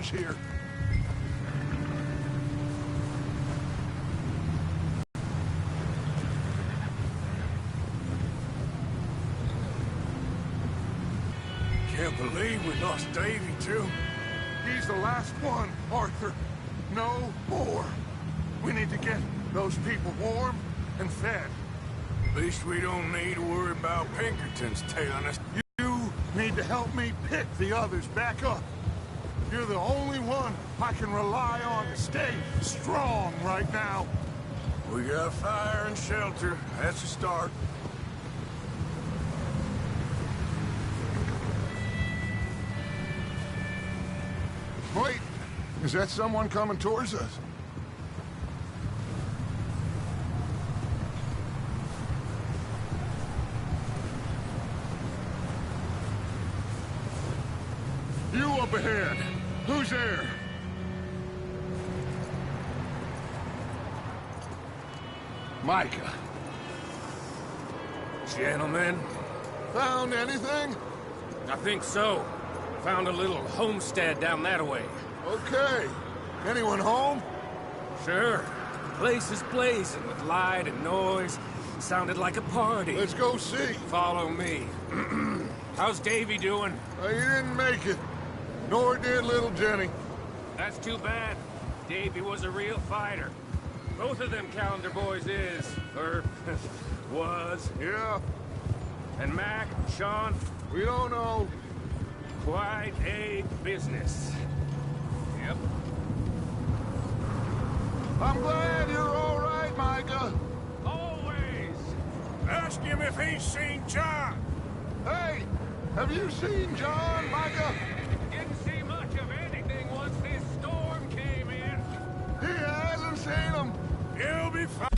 garage here. Can't believe we lost Davy, too. He's the last one, Arthur. No more. We need to get those people warm and fed. At least we don't need to worry about Pinkertons tailing us. You need to help me pick the others back up. You're the only one I can rely on to stay strong right now. We got fire and shelter. That's a start. Wait, is that someone coming towards us? You up ahead. Who's there? Micah. Gentlemen? Found anything? I think so. Found a little homestead down that way. Okay. Anyone home? Sure. Place is blazing with light and noise. Sounded like a party. Let's go see. Follow me. How's Davy doing? He didn't make it. Nor did little Jenny. That's too bad. Davy was a real fighter. Both of them calendar boys is, or was. Yeah. And Mac, Sean? We don't know. Quite a business. Yep. I'm glad you're all right, Micah. Always. Ask him if he's seen John. Hey, have you seen John, Micah? Didn't see much of anything once this storm came in. He hasn't seen him. He'll be fine.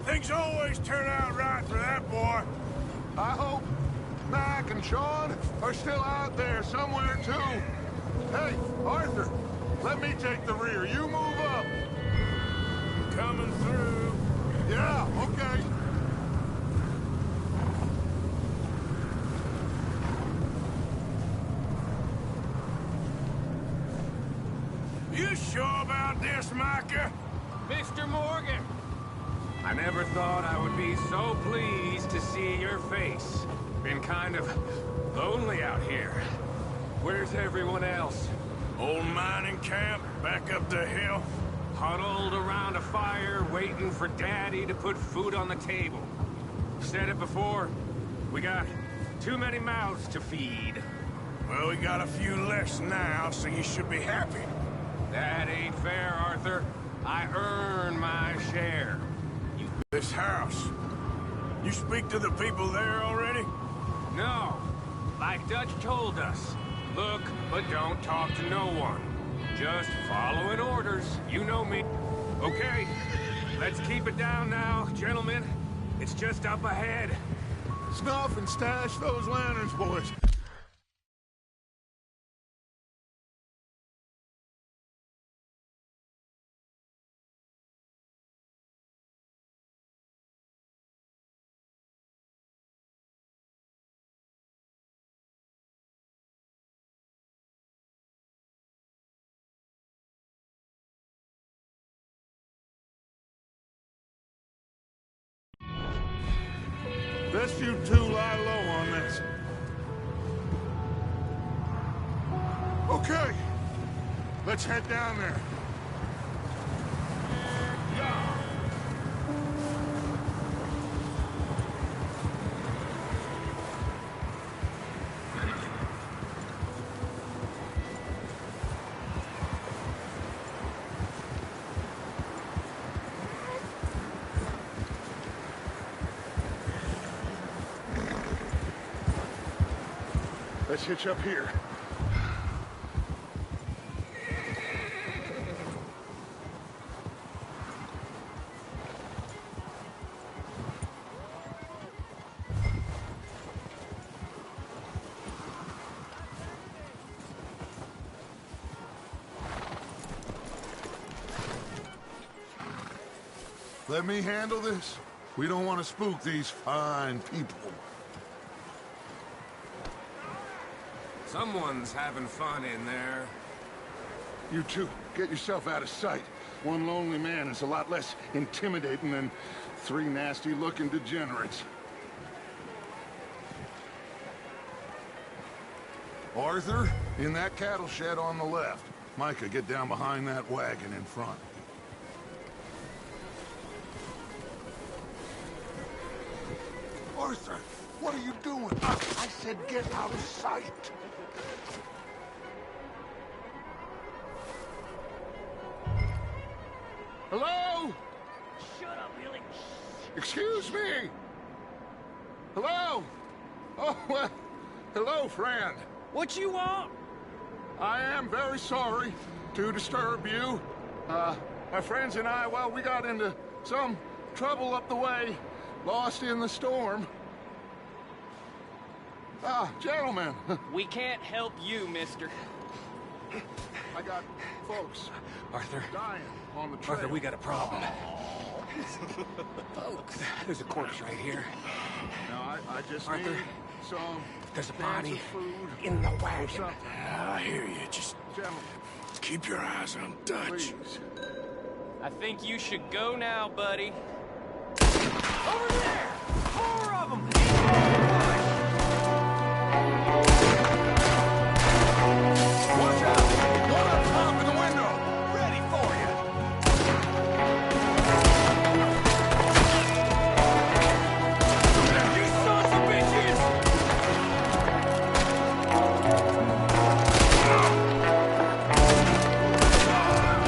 Things always turn out right for that boy. I hope Mac and Sean are still out there somewhere, too. Hey, Arthur, let me take the rear. You move up. Coming through. Yeah, okay. You sure about this, Micah? Mr. Morgan! I never thought I would be so pleased to see your face. Been kind of lonely out here. Where's everyone else? Old mining camp, back up the hill. Huddled around a fire, waiting for Daddy to put food on the table. Said it before, we got too many mouths to feed. Well, we got a few less now, so you should be happy. That ain't fair, Arthur. I earn my share. This house. You speak to the people there already? No. Like Dutch told us. Look, but don't talk to no one. Just following orders. You know me. Okay. Let's keep it down now, gentlemen. It's just up ahead. Snuff and stash those lanterns, boys. Best you two lie low on this. Okay, let's head down there. Yeah. Let's hitch up here. let me handle this. We don't want to spook these fine people. Someone's having fun in there. You two, get yourself out of sight. One lonely man is a lot less intimidating than 3 nasty-looking degenerates. Arthur, in that cattle shed on the left. Micah, get down behind that wagon in front. Arthur, what are you doing? I said get out of sight. Hello? Shut up, Billy. Excuse me? Hello? Oh, well, hello, friend. What you want? I am very sorry to disturb you. My friends and I, well, we got into some trouble up the way, lost in the storm. Gentlemen. We can't help you, mister. I got folks Arthur. dying on the trail. Arthur, we got a problem. Folks, there's a corpse right here. Now, I just Arthur, need some there's a cans body of food in the or wagon. something. I hear you. Just Gentlemen, keep your eyes on Dutch. please. I think you should go now, buddy. Over there! More of them! Watch out! One up top in the window! Ready for you! You sons of bitches!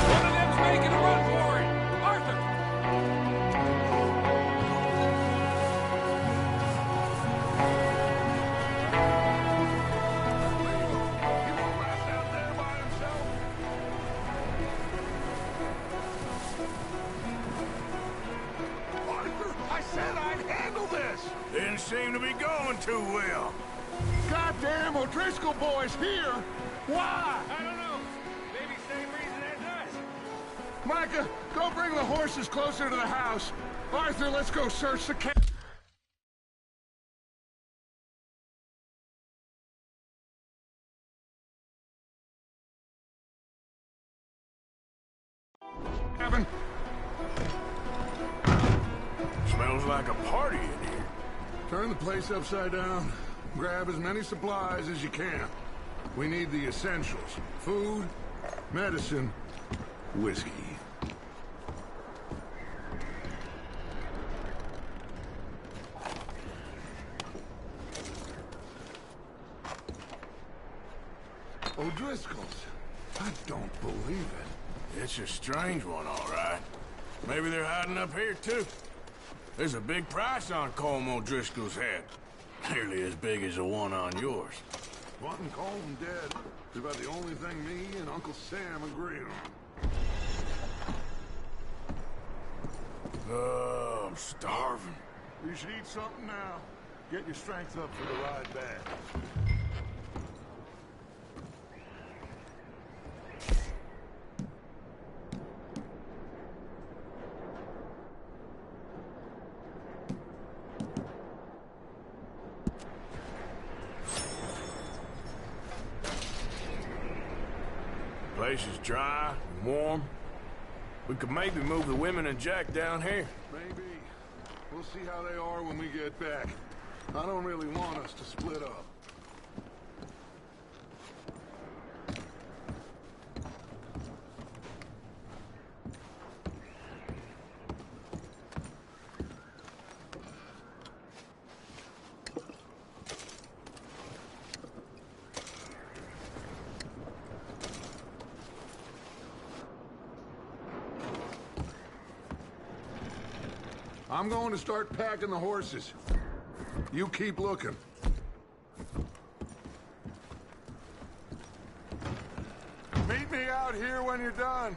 One of them's making a run for it! Arthur! He won't last out there by himself. Arthur, I said I'd handle this! Didn't seem to be going too well. Goddamn O'Driscoll boys here! Why? I don't know. Maybe same reason as us. Micah, go bring the horses closer to the house. Arthur, let's go search the cabin. Smells like a party in here. Turn the place upside down. Grab as many supplies as you can. We need the essentials. Food, medicine, whiskey. O'Driscoll's. I don't believe it. It's a strange one, all right. Maybe they're hiding up here, too. There's a big price on Colm O'Driscoll's head. Nearly as big as the one on yours. Wanting Colm dead is about the only thing me and Uncle Sam agree on. Oh, I'm starving. You should eat something now. Get your strength up for the ride back. Place is dry and warm. We could maybe move the women and Jack down here. Maybe. We'll see how they are when we get back. I don't really want us to split up. I'm going to start packing the horses. You keep looking. Meet me out here when you're done.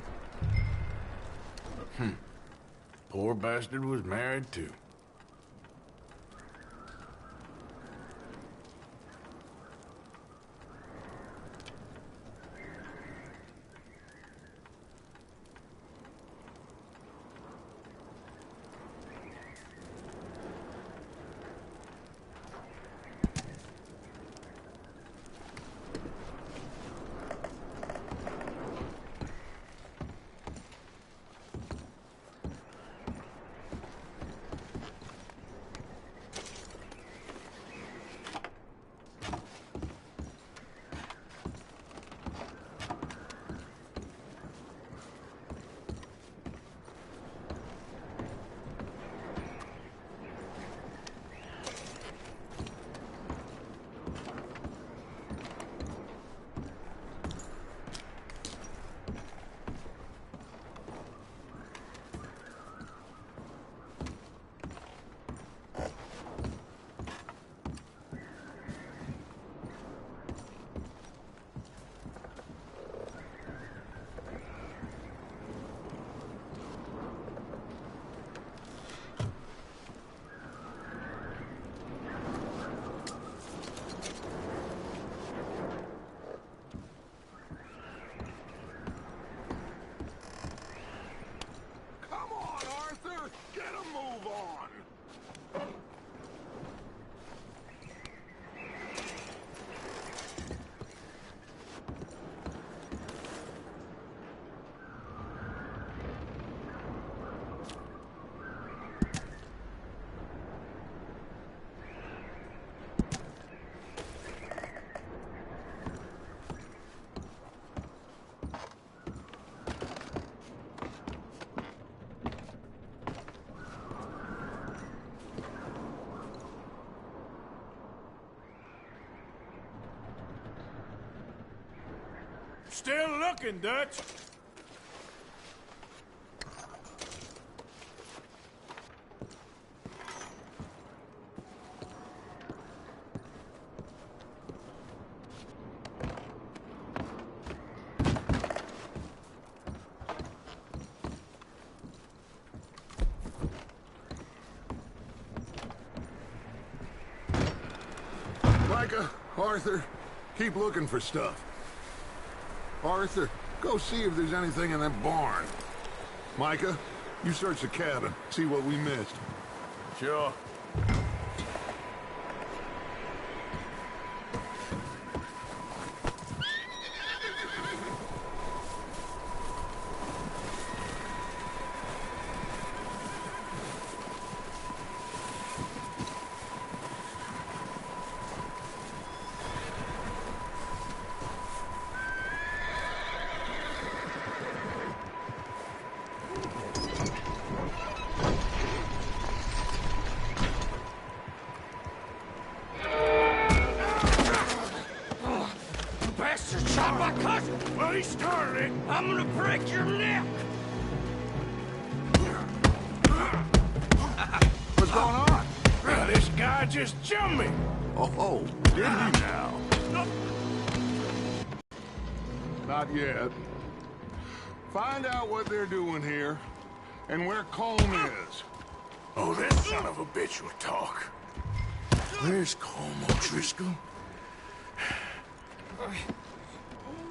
Poor bastard was married, too. Still looking, Dutch. Micah, Arthur, keep looking for stuff. Arthur, go see if there's anything in that barn. Micah, you search the cabin, see what we missed. Sure. Shot my cousin! Well, he started it. I'm gonna break your neck! What's going on? This guy just jumped me. Oh, did he now? Not yet. Find out what they're doing here, and where Colm is. Oh, that son of a bitch will talk. Where's Colm O'Driscoll?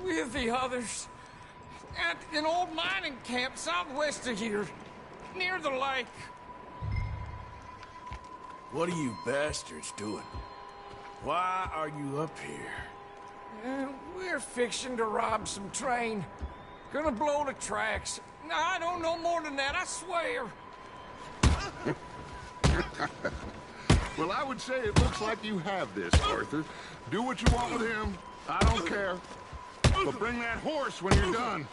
With the others. At an old mining camp southwest of here. Near the lake. What are you bastards doing? Why are you up here? We're fixing to rob some train. Gonna blow the tracks. I don't know more than that, I swear. Well, I would say it looks like you have this, Arthur. Do what you want with him. I don't care. But bring that horse when you're done.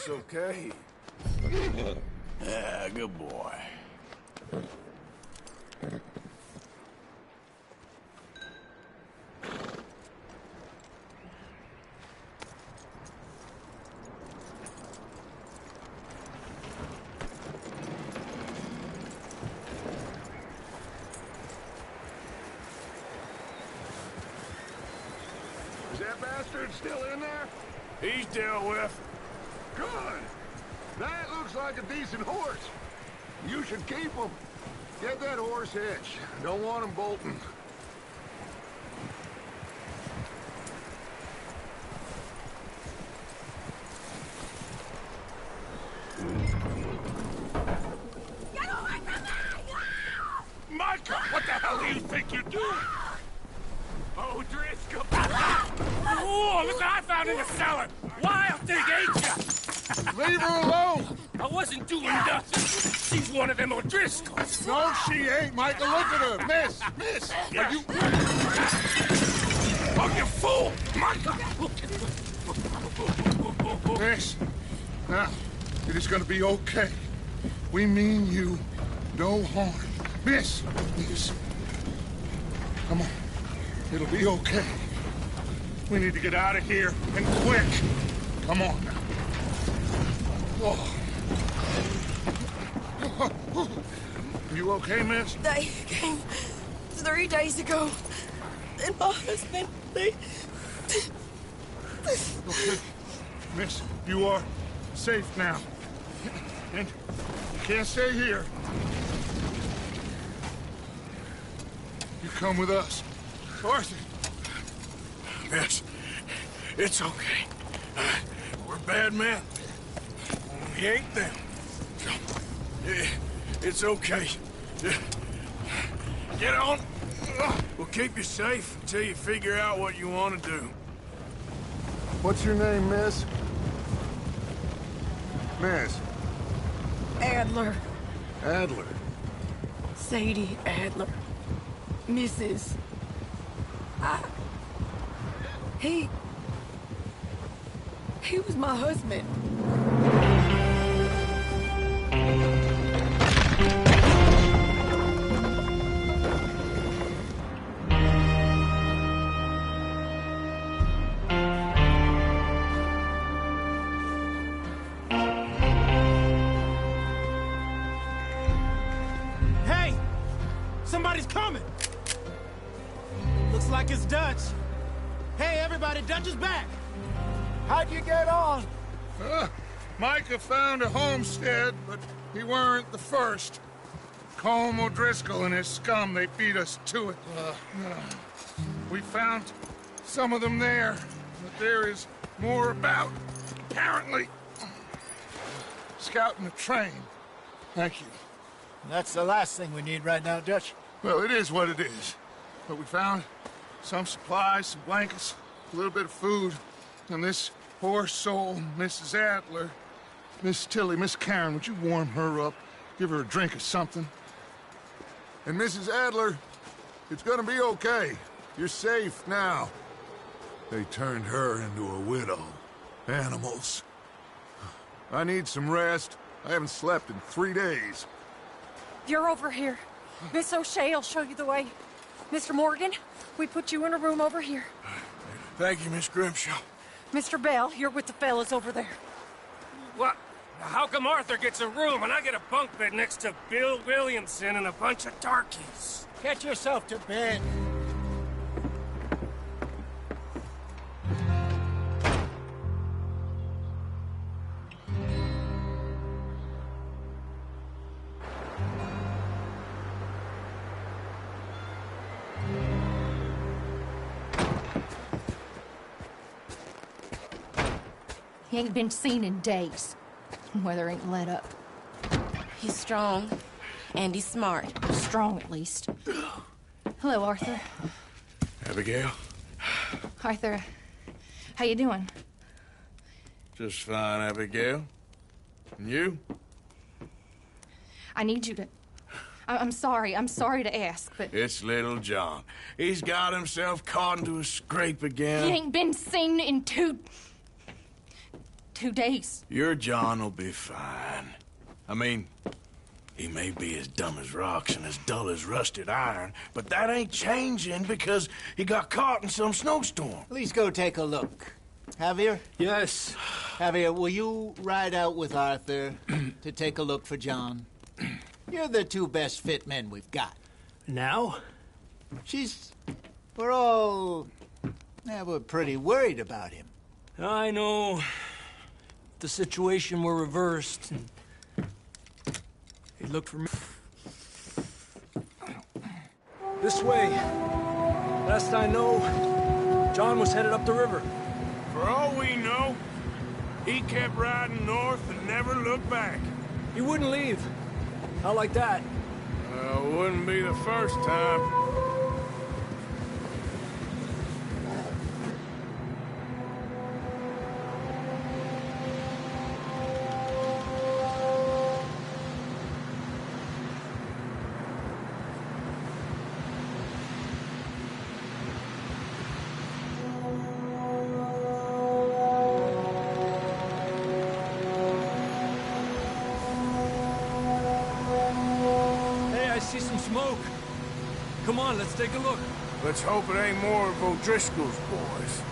It's okay. Ah, good boy. Is that bastard still in there? He's dealt with. Good. That looks like a decent horse. You should keep him. Get that horse hitched. Don't want him bolting. Get away from me! Micah, what the hell do you think you're doing? O'Driscoll! Oh, look what I found in the cellar! Wild thing, ain't ya? Leave her alone! I wasn't doing nothing. She's one of them O'Driscolls. No, she ain't, Micah. Look at her. Miss! Miss! Are you... Oh, you fool! Micah! Miss, now, it is gonna be okay. We mean you no harm. Miss! Miss. Come on. It'll be okay. We need to get out of here, and quick. Come on now. Oh. You okay, miss? They came 3 days ago. And my husband, they... Okay. Miss, you are safe now. And you can't stay here. You come with us. Arthur. Miss, it's okay. We're bad men. We ain't them. It's okay. Get on. We'll keep you safe until you figure out what you want to do. What's your name, miss? Miss. Adler. Adler. Sadie Adler. Mrs. He was my husband. Hey! Somebody's coming! Looks like it's Dutch. Hey, everybody, Dutch is back! How'd you get on? Micah found a homestead, but he weren't the first. Colm O'Driscoll and his scum, they beat us to it. We found some of them there, but there is more about, apparently. Scouting the train. Thank you. That's the last thing we need right now, Dutch. Well, it is what it is. But we found some supplies, some blankets, a little bit of food, and this poor soul, Mrs. Adler, Miss Tilly, Miss Karen, would you warm her up? Give her a drink or something? And Mrs. Adler, it's gonna be okay. You're safe now. They turned her into a widow. Animals. I need some rest. I haven't slept in 3 days. You're over here. Miss O'Shea will show you the way. Mr. Morgan, we put you in a room over here. Thank you, Miss Grimshaw. Mr. Bell, you're with the fellas over there. What? How come Arthur gets a room and I get a bunk bed next to Bill Williamson and a bunch of darkies? Get yourself to bed. He ain't been seen in days. Weather ain't let up. He's strong, and he's smart. Strong, at least. Hello, Arthur. Abigail? Arthur, how you doing? Just fine, Abigail. And you? I need you to... I'm sorry to ask, but... It's little John. He's got himself caught into a scrape again. He ain't been seen in 2 days. Your John will be fine. I mean, he may be as dumb as rocks and as dull as rusted iron, but that ain't changing because he got caught in some snowstorm. Please go take a look. Javier? Yes. Javier, will you ride out with Arthur to take a look for John? You're the 2 best fit men we've got. Now? We're pretty worried about him. I know. The situation were reversed. He looked for me. This way. Last I know, John was headed up the river. For all we know, he kept riding north and never looked back. He wouldn't leave. Not like that. Wouldn't be the first time. Smoke. Come on, let's take a look. Let's hope it ain't more of O'Driscoll's boys.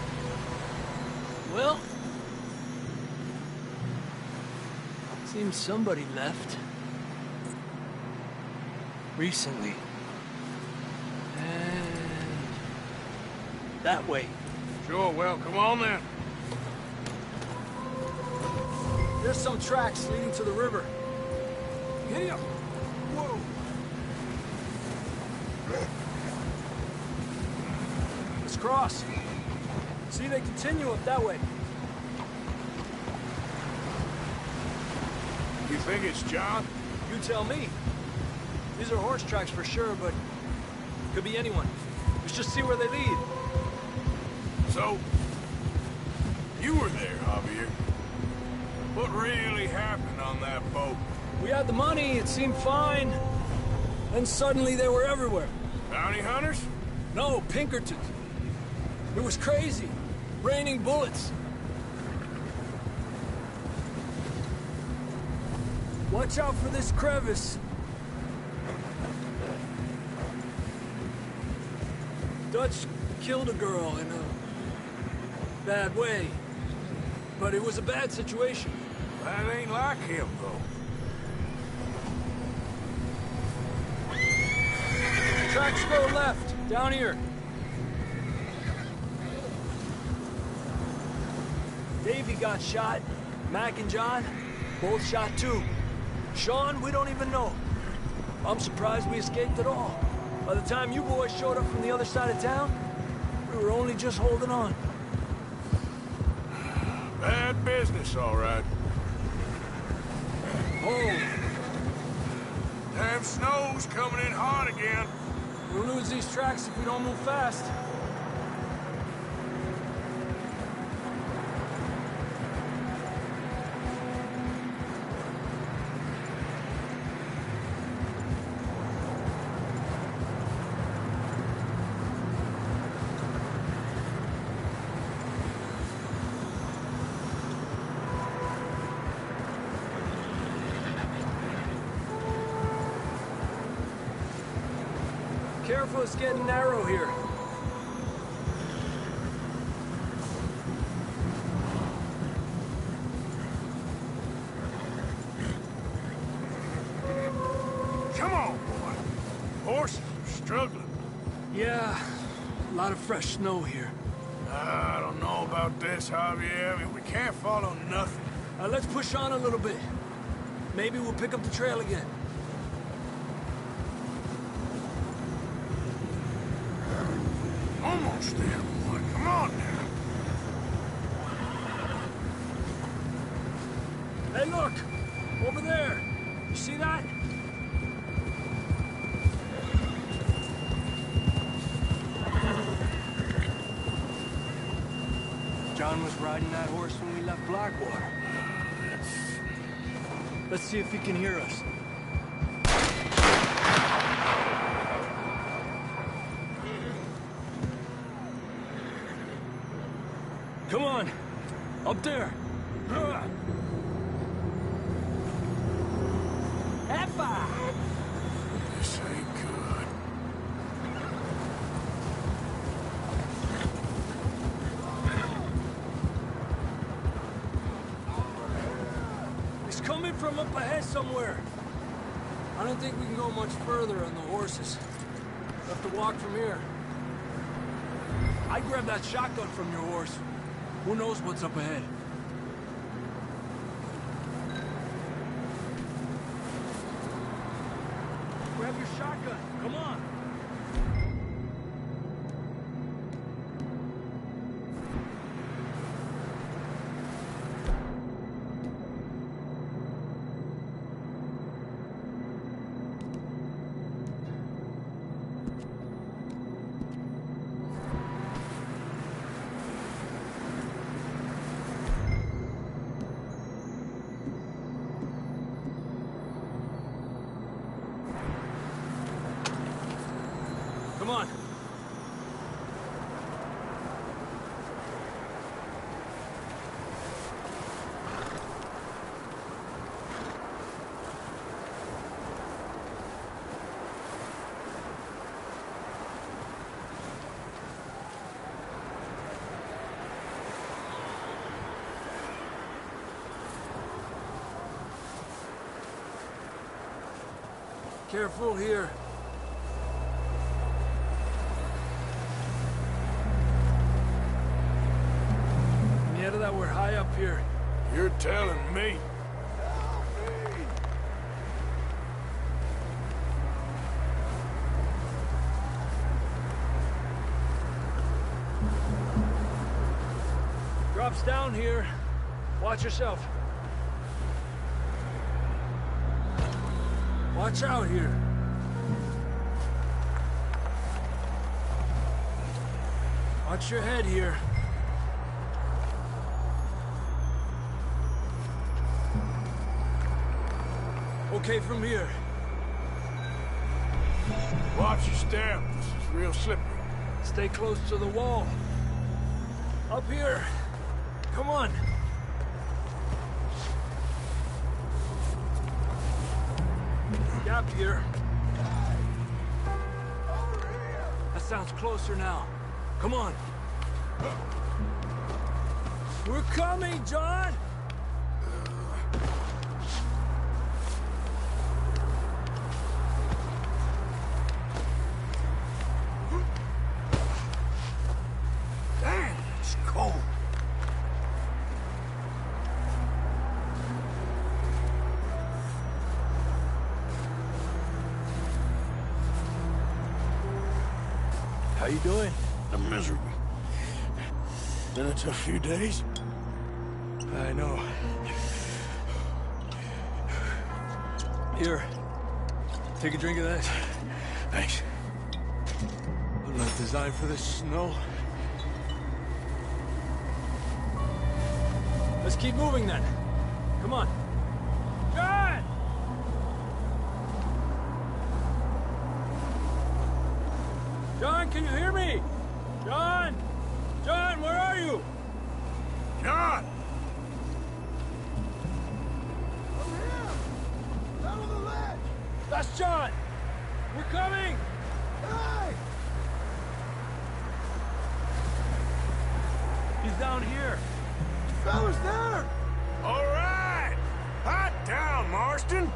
Well, seems somebody left. Recently. And that way. Sure, well, come on then. There's some tracks leading to the river. Giddy up. Whoa. Let's cross. See, they continue up that way. You think it's John? You tell me. These are horse tracks for sure, but could be anyone. Let's just see where they lead. So, you were there, Javier. What really happened on that boat? We had the money, it seemed fine. Then suddenly they were everywhere. Bounty hunters? No, Pinkertons. It was crazy. Raining bullets. Watch out for this crevice. Dutch killed a girl in a bad way. But it was a bad situation. That ain't like him, though. Tracks go left, down here. Davey got shot. Mac and John, both shot too. Sean, we don't even know. I'm surprised we escaped at all. By the time you boys showed up from the other side of town, we were only just holding on. Bad business, all right. Oh, Damn snow's coming in hard again. we'll lose these tracks if we don't move fast. Careful, it's getting narrow here. Come on, boy. Horses are struggling. Yeah, a lot of fresh snow here. I don't know about this, Javier. I mean, we can't follow nothing. Let's push on a little bit. Maybe we'll pick up the trail again. Almost there, boy. Come on now. Hey, look! Over there! You see that? John was riding that horse when we left Blackwater. Let's see if he can hear us. Come on! Up there! Effa! This ain't good. He's coming from up ahead somewhere. I don't think we can go much further on the horses. We'll have to walk from here. I'd grab that shotgun from your horse. Who knows what's up ahead? Grab your shotgun. Come on. Come on. Careful here. That we're high up here. You're telling me. Drops down here. Watch yourself. Watch out here. Watch your head here. Okay from here. Watch your step. This is real slippery. Stay close to the wall. Up here. Come on. Gap here. That sounds closer now. Come on. We're coming, John! Damn, it's cold. How you doing? I'm miserable. Been a tough few days. I know. Here. Take a drink of that. Thanks. I'm not designed for this snow. Let's keep moving then. Come on. John! John, can you hear me? John! John, where are you? John! Down on the ledge! That's John! We're coming! Hey! He's down here. Fellas there! All right! Hot down, Marston!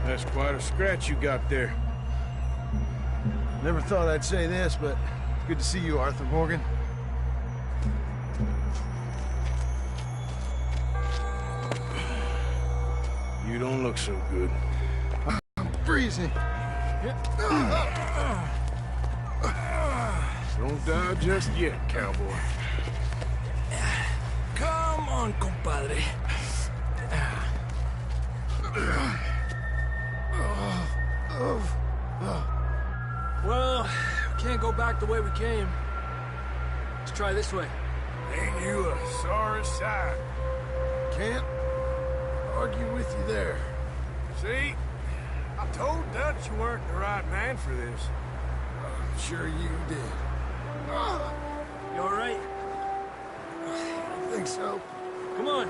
That's quite a scratch you got there. Never thought I'd say this, but good to see you, Arthur Morgan. You don't look so good. I'm freezing. Don't die just yet, cowboy. Come on, compadre. Well, we can't go back the way we came. Let's try this way. Ain't you a sorry sight? Can't argue with you there. See? I told Dutch you weren't the right man for this. I'm sure you did. You all right? I think so. Come on.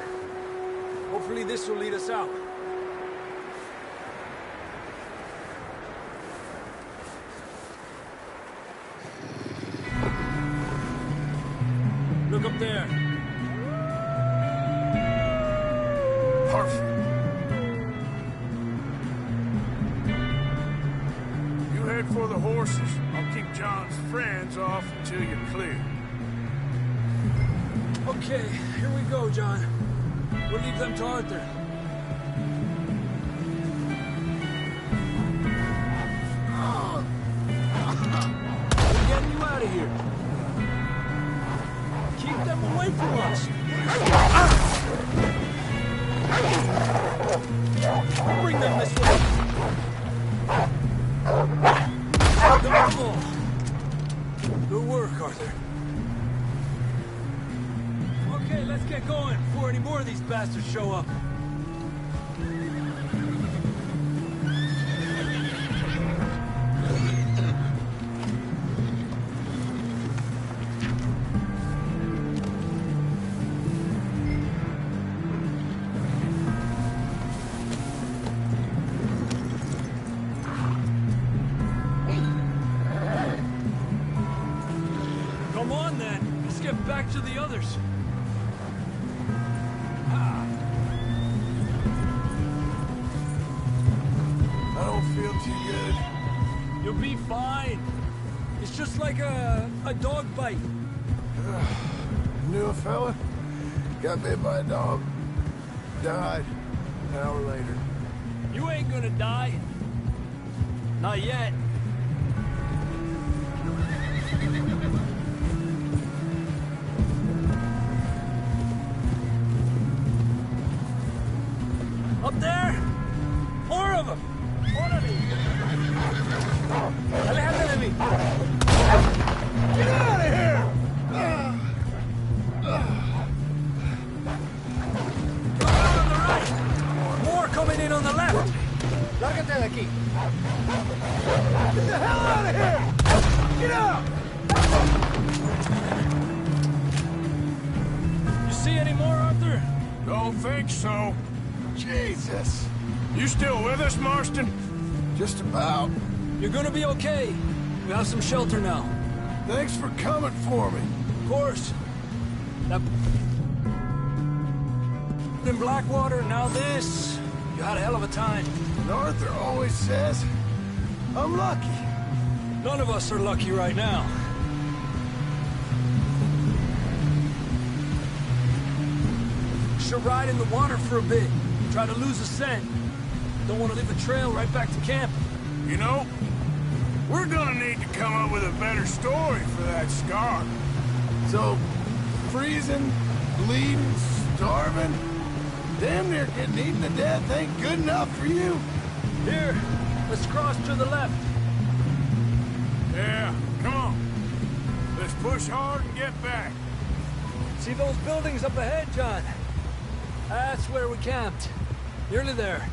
Hopefully this will lead us out. Look up there. Perfect. You head for the horses. I'll keep John's friends off until you're clear. Okay, here we go, John. We'll leave them to Arthur. We're getting you out of here. Keep them away from us. Bring them this way. Double. Good work, Arthur. Okay, let's get going before any more of these bastards show up. Come on, then. Let's get back to the others. I don't feel too good. You'll be fine. It's just like a dog bite. Knew a fella? Got bit by a dog. Died an hour later. You ain't gonna die. Not yet. out there? More of them! Órale! Aléjate de mí! Get out of here! Coming on the right! More coming in on the left! Lárgate de aquí! Get the hell out of here! Get out! You see any more, Arthur? Don't think so. Jesus! You still with us, Marston? Just about. You're gonna be okay. We have some shelter now. Thanks for coming for me. Of course. That... in Blackwater, now this. You had a hell of a time. And Arthur always says, I'm lucky. None of us are lucky right now. Should ride in the water for a bit. Try to lose a scent. Don't want to leave a trail right back to camp. You know, we're gonna need to come up with a better story for that scar. So, freezing, bleeding, starving, damn near getting eaten to death ain't good enough for you. Here, let's cross to the left. Yeah, come on. Let's push hard and get back. See those buildings up ahead, John? That's where we camped. Nearly there.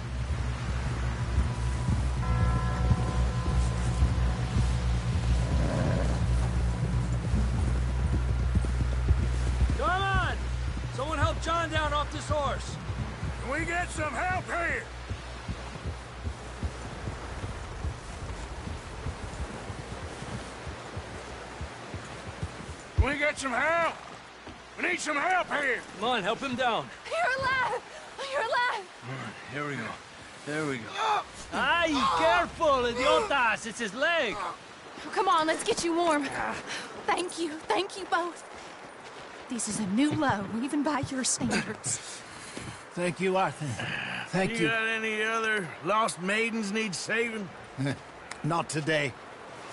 Come on! Someone help John down off this horse. Can we get some help here? Can we get some help? We need some help here. Come on, help him down. You're alive! You're alive! All right, here we go. There we go. Ay, careful, idiotas! It's his leg. Come on, let's get you warm. Thank you both. This is a new low, even by your standards. Thank you, Arthur. Thank you. You got any other lost maidens need saving? Not today.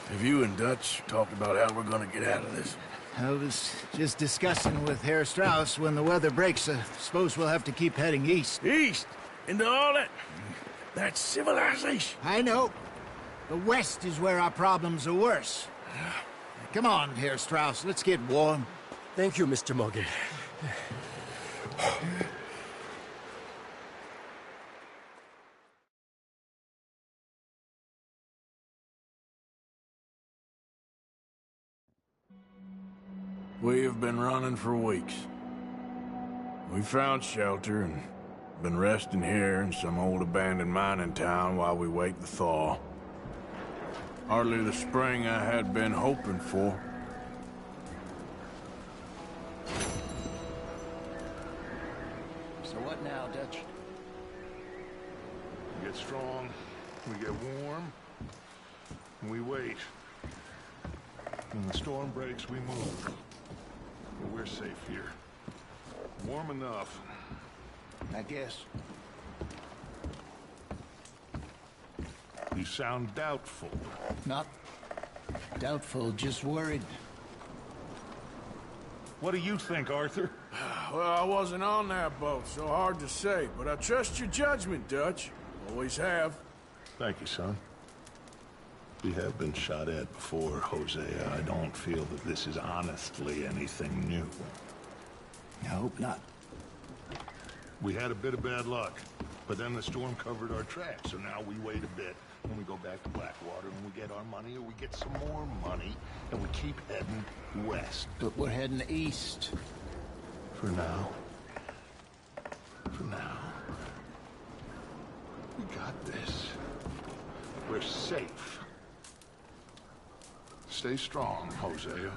Have you and Dutch talked about how we're gonna get out of this? I was just discussing with Herr Strauss when the weather breaks. I suppose we'll have to keep heading east. East? Into all that civilization? I know. The west is where our problems are worse. Come on, Herr Strauss. Let's get warm. Thank you, Mr. Morgan. We have been running for weeks. We found shelter and been resting here in some old abandoned mining town while we wait the thaw. Hardly the spring I had been hoping for. So what now, Dutch? We get strong, we get warm, and we wait. When the storm breaks, we move. But we're safe here. Warm enough. I guess. You sound doubtful. Not doubtful, just worried. What do you think, Arthur? Well, I wasn't on that boat, so hard to say, but I trust your judgment, Dutch. Always have. Thank you, son. We have been shot at before, Hosea. I don't feel that this is honestly anything new. I hope not. We had a bit of bad luck, but then the storm covered our tracks, so now we wait a bit, and we go back to Blackwater, and we get our money, or we get some more money, and we keep heading west. But we're heading east. For now. For now. We got this. We're safe. Stay strong, Hosea.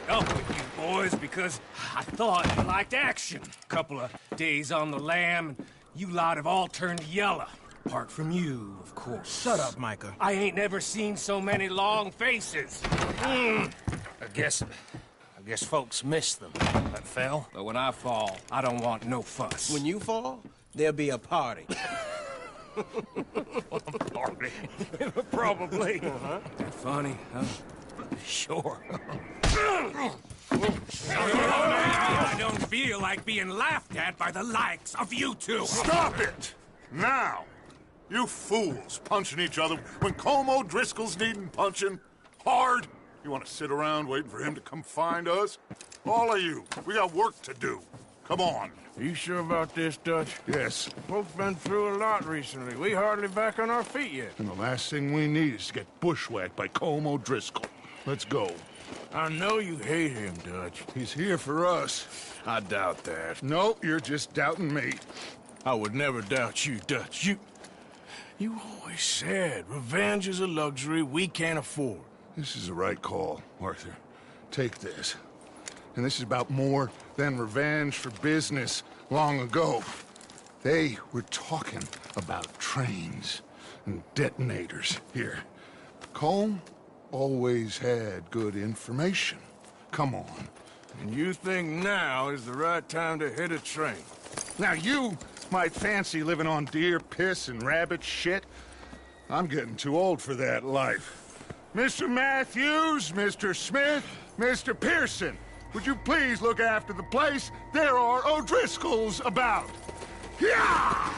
up with you boys because I thought you liked action. Couple of days on the lam, and you lot have all turned yellow. Apart from you, of course. Shut up, Micah. I ain't never seen so many long faces. I guess folks miss them. That fell. But when I fall, I don't want no fuss. When you fall, there'll be a party. Party. Probably. That funny, huh? Sure. I don't feel like being laughed at by the likes of you two. Stop it! Now! You fools punching each other when Como Driscoll's needing punching. Hard! You want to sit around waiting for him to come find us? All of you, we got work to do. Come on. Are you sure about this, Dutch? Yes. Both been through a lot recently. We hardly back on our feet yet. And the last thing we need is to get bushwhacked by Como Driscoll. Let's go. I know you hate him, Dutch. He's here for us. I doubt that. No, you're just doubting me. I would never doubt you, Dutch. You always said revenge is a luxury we can't afford. This is the right call, Arthur. Take this. And this is about more than revenge for business long ago. They were talking about trains and detonators here. Colm always had good information. Come on. And you think now is the right time to hit a train? Now you might fancy living on deer piss and rabbit shit. I'm getting too old for that life. Mr. Matthews, Mr. Smith, Mr. Pearson, would you please look after the place? There are O'Driscolls about. Yeah!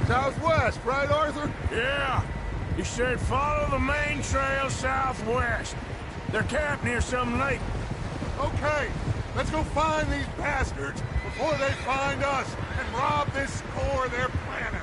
Southwest, right, Arthur? Yeah. He said follow the main trail southwest. They're camped near some lake. Okay, let's go find these bastards before they find us and rob this score they're planning.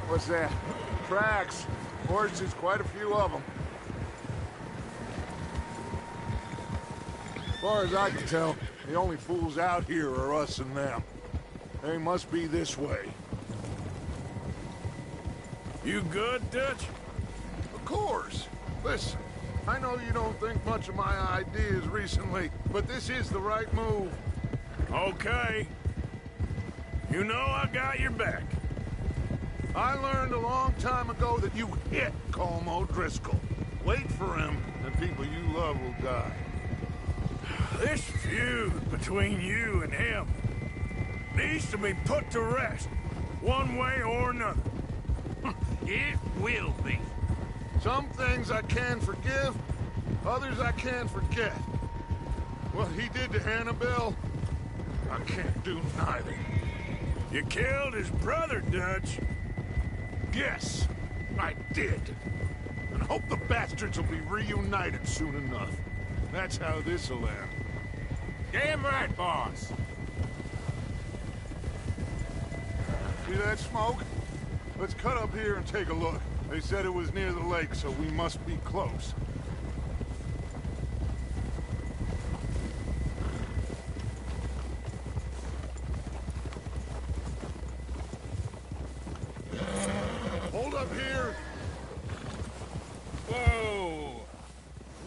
What's that? Tracks. Horses, quite a few of them. As far as I can tell, the only fools out here are us and them. They must be this way. You good, Dutch? Of course. Listen, I know you don't think much of my ideas recently, but this is the right move. Okay. You know I got your back. I learned a long time ago that you hit Colm O'Driscoll. Wait for him, and people you love will die. This feud between you and him needs to be put to rest, one way or another. It will be. Some things I can forgive, others I can't forget. What he did to Annabelle, I can't do neither. You killed his brother, Dutch. Yes, I did. And hope the bastards will be reunited soon enough. That's how this'll end. Damn right, boss. See that smoke? Let's cut up here and take a look. They said it was near the lake, so we must be close. Hold up here. Whoa!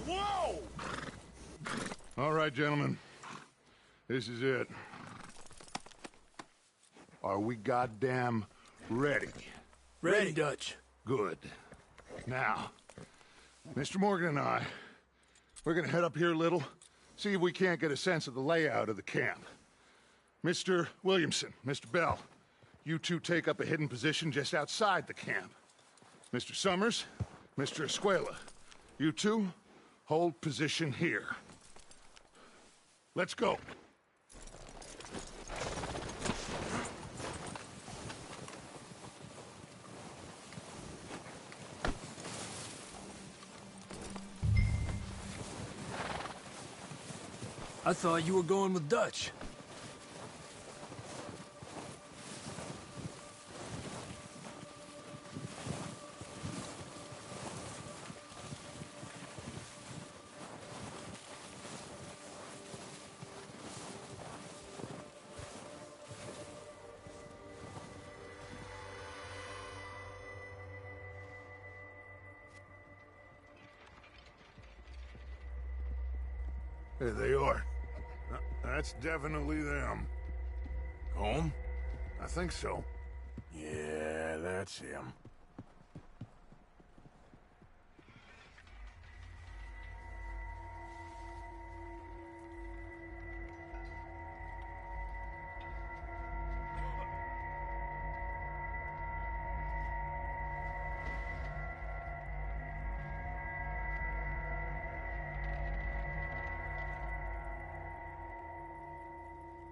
Whoa! All right, gentlemen. This is it. Are we goddamn ready? Ready, Dutch. Good. Now, Mr. Morgan and I, we're gonna head up here a little, see if we can't get a sense of the layout of the camp. Mr. Williamson, Mr. Bell, you two take up a hidden position just outside the camp. Mr. Summers, Mr. Escuela, you two hold position here. Let's go. I thought you were going with Dutch. There they are. That's definitely them. Home? I think so. Yeah, that's him.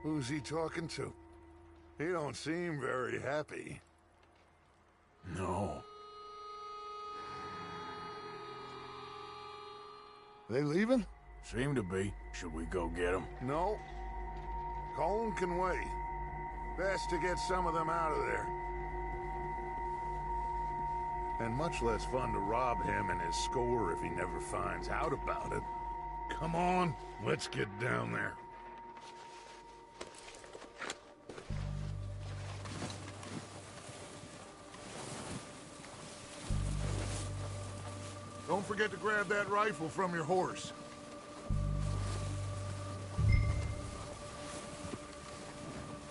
Who's he talking to? He don't seem very happy. No. They leaving? Seem to be. Should we go get them? No. Colm can wait. Best to get some of them out of there. And much less fun to rob him and his score if he never finds out about it. Come on, let's get down there. Don't forget to grab that rifle from your horse.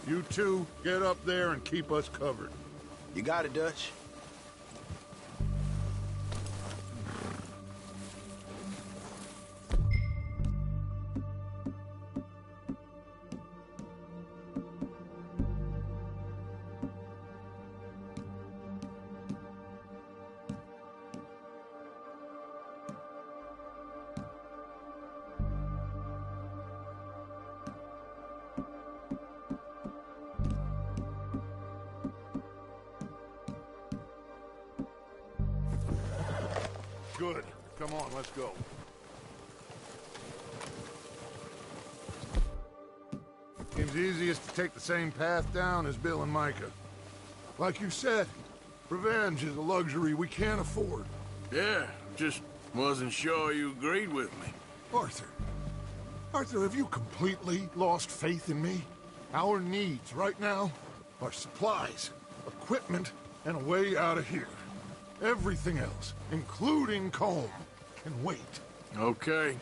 You two, get up there and keep us covered. You got it, Dutch. good. Come on, let's go. Seems easiest to take the same path down as Bill and Micah. Like you said, revenge is a luxury we can't afford. Yeah, just wasn't sure you agreed with me. Arthur. Arthur, have you completely lost faith in me? Our needs right now are supplies, equipment, and a way out of here. Everything else, including Colm, can wait. Okay.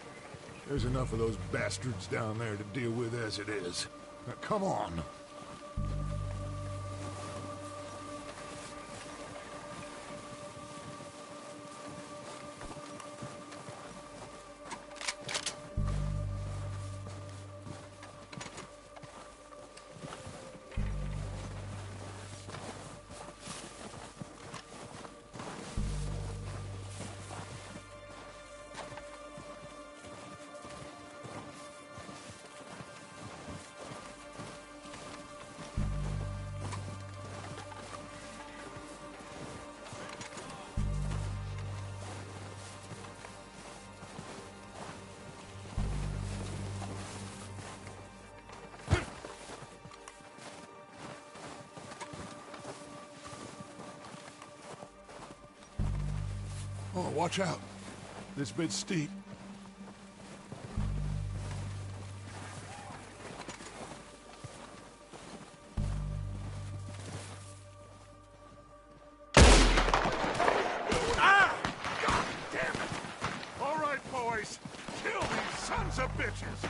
There's enough of those bastards down there to deal with as it is. Now, come on. Oh, watch out. This bit's steep. Ah! God damn it! All right, boys. Kill these sons of bitches!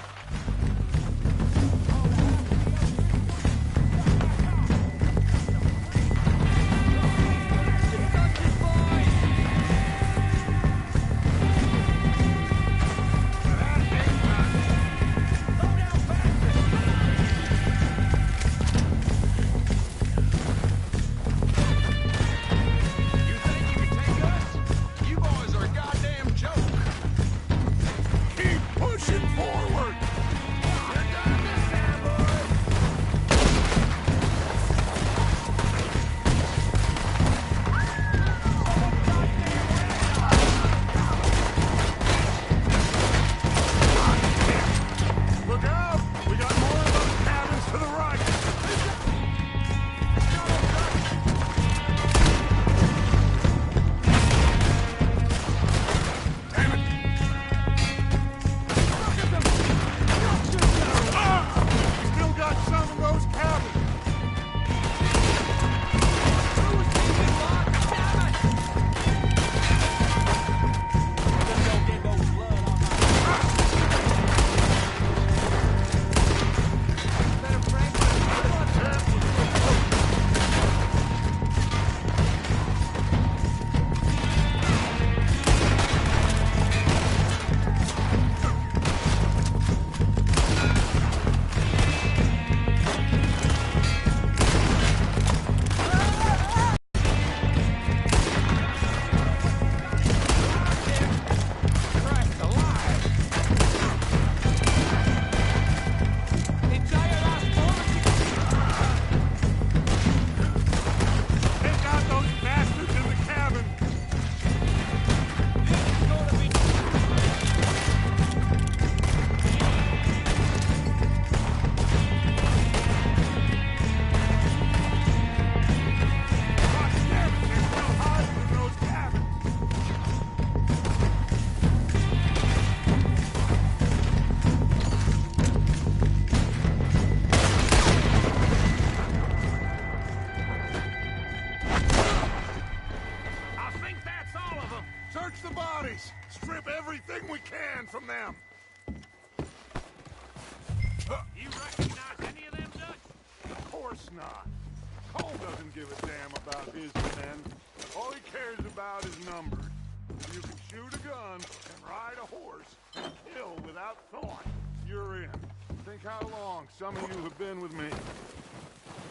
Some of you have been with me.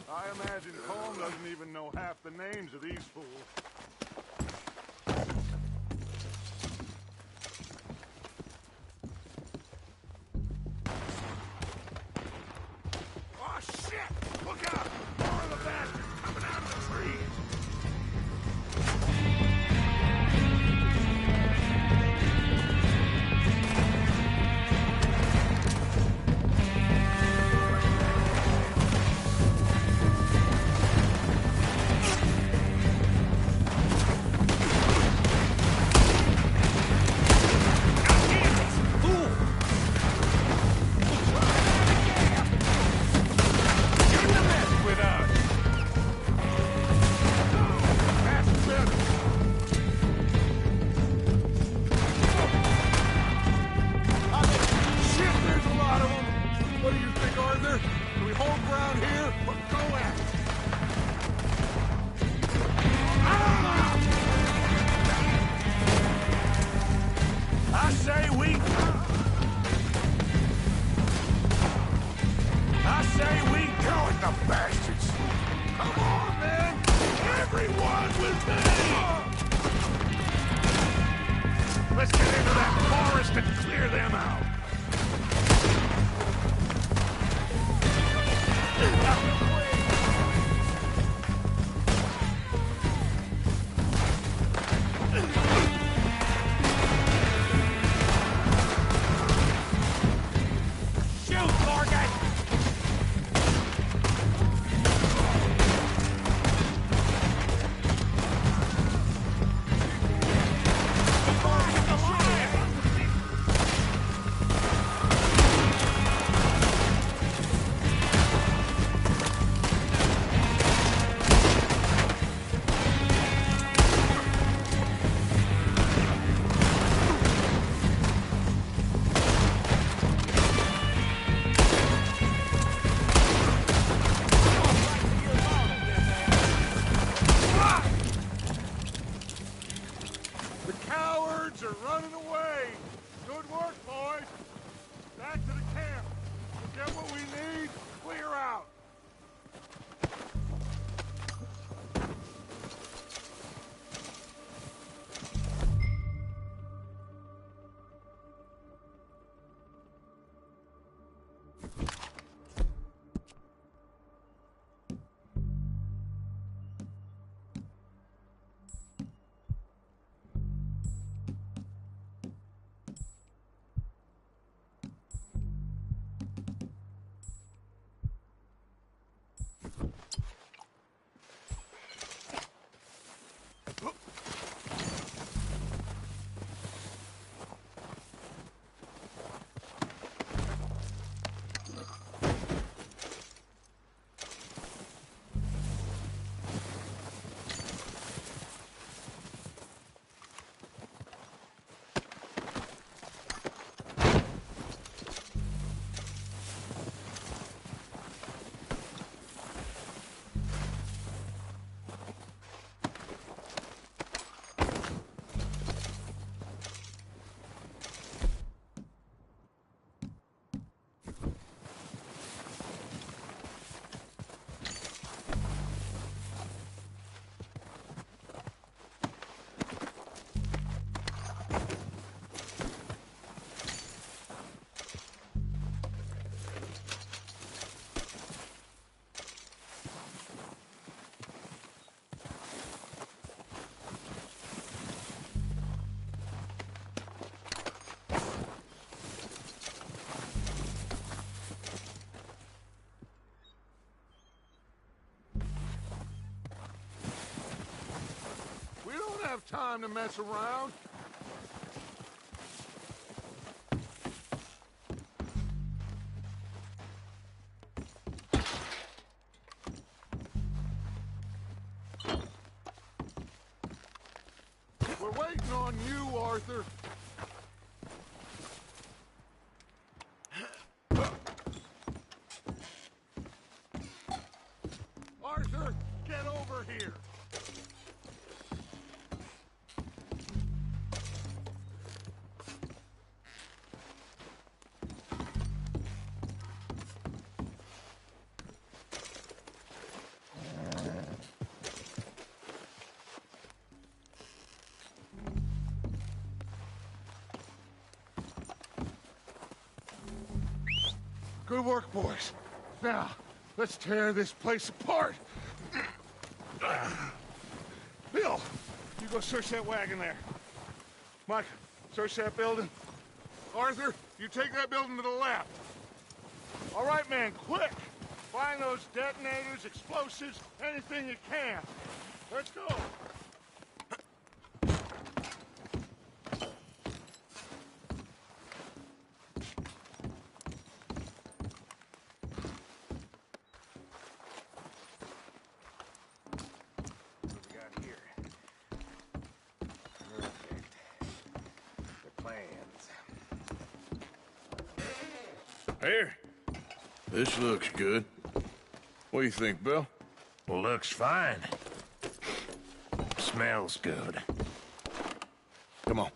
I imagine Colm doesn't even know half the names of these fools. Oh, shit! Look out! More of the bastards coming out of the trees! say we Kill it, the bastards! Come on, man! Everyone with me! Let's get into that forest and clear them out. Shoot, Morgan! The cowards are running away! Good work, boys! Back to the camp! We'll get what we need, clear out! We don't have time to mess around. We're waiting on you, Arthur. Arthur, get over here. Good work, boys. Now, let's tear this place apart. Bill, you go search that wagon there. Mike, search that building. Arthur, you take that building to the left. All right, man, quick. Find those detonators, explosives, anything you can. Let's go. Here. This looks good. What do you think, Bill? Looks fine. Smells good. Come on.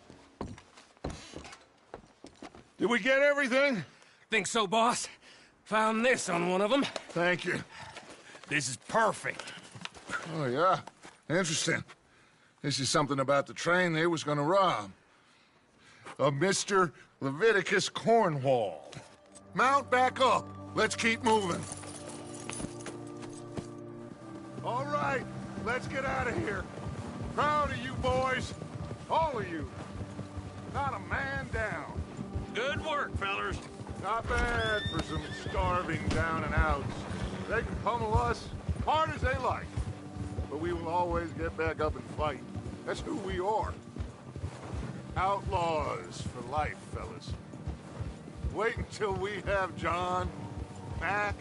Did we get everything? Think so, boss. Found this on one of them. Thank you. This is perfect. Oh, yeah? Interesting. This is something about the train they was gonna rob. Of Mr. Leviticus Cornwall. Mount back up. Let's keep moving. All right, let's get out of here. Proud of you boys. All of you. Not a man down. Good work, fellers. Not bad for some starving down and outs. They can pummel us hard as they like. But we will always get back up and fight. That's who we are. Outlaws for life, fellas. Wait until we have John, Mac,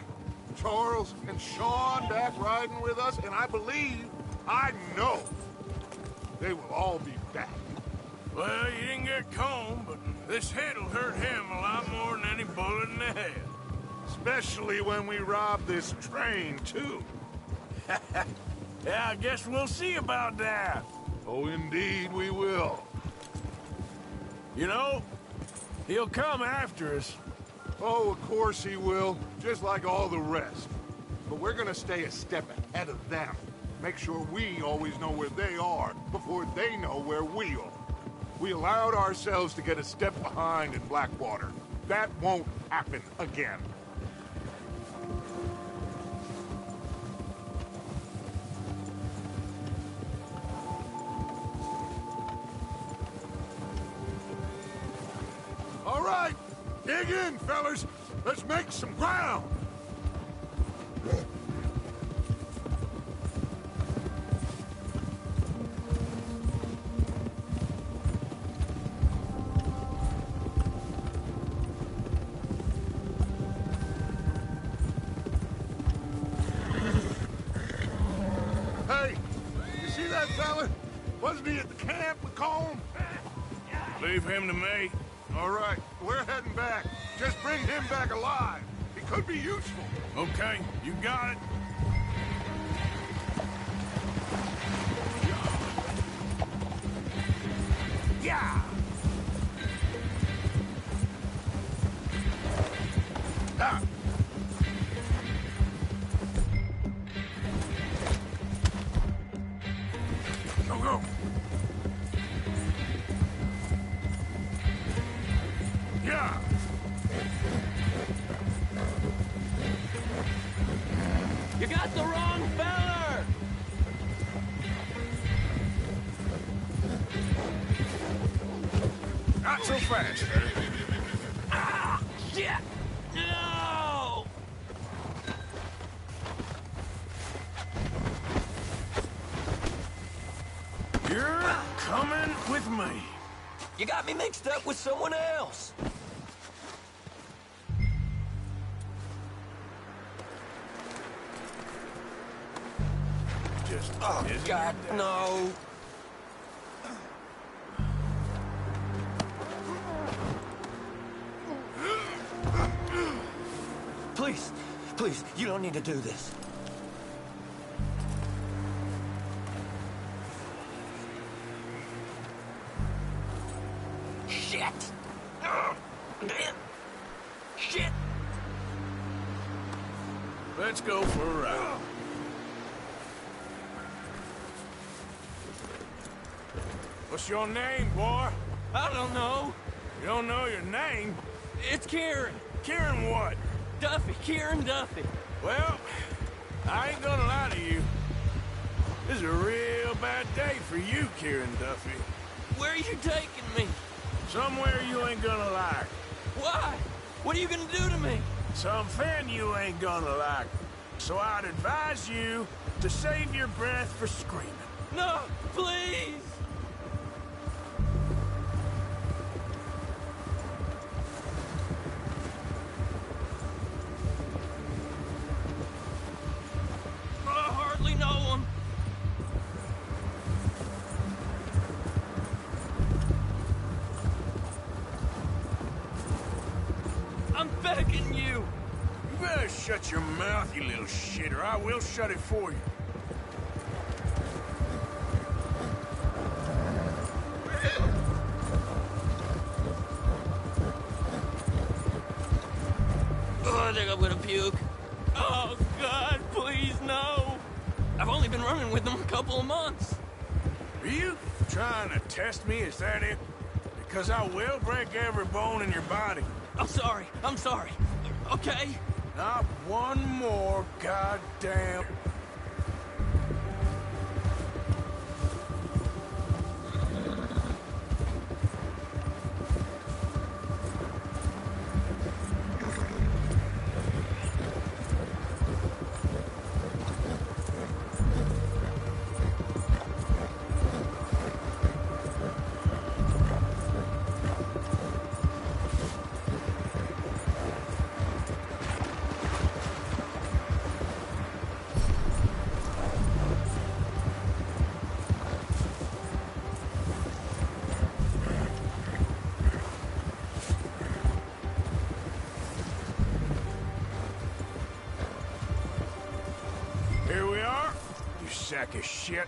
Charles, and Sean back riding with us, and I know, they will all be back. Well, you didn't get Combe, but this hit'll hurt him a lot more than any bullet in the head. Especially when we rob this train, too. Yeah, I guess we'll see about that. Oh, indeed we will. You know, he'll come after us. Oh, of course he will, just like all the rest. But we're gonna stay a step ahead of them. Make sure we always know where they are before they know where we are. We allowed ourselves to get a step behind in Blackwater. That won't happen again. All right, dig in, fellas. Let's make some ground. Hey, you see that fella? Wasn't he at the camp with Colm? Leave him to me. All right, we're heading back. Just bring him back alive. He could be useful. Okay, you got it. Yeah! Ah. Go, go. Yeah! You got the wrong feller! Not so fast. Ah! Shit! No! You're coming with me. You got me mixed up with someone else. Just Oh, God, no. Please, please, you don't need to do this. Shit! Shit! Let's go for a ride. What's your name, boy? I don't know. You don't know your name? It's Kieran. Kieran what? Duffy. Kieran Duffy. Well, I ain't gonna lie to you. This is a real bad day for you, Kieran Duffy. Where are you taking me? Somewhere you ain't gonna like. Why? What are you gonna do to me? Something you ain't gonna like. So I'd advise you to save your breath for screaming. No, please! I hardly know him. I'm begging you. You better shut your mouth, you little shit, or I will shut it for you. I think I'm gonna puke. Oh, God, please, no. I've only been running with them a couple of months. Are you trying to test me? Is that it? Because I will break every bone in your body. I'm sorry. Okay? Not one more goddamn... Here we are, you sack of shit.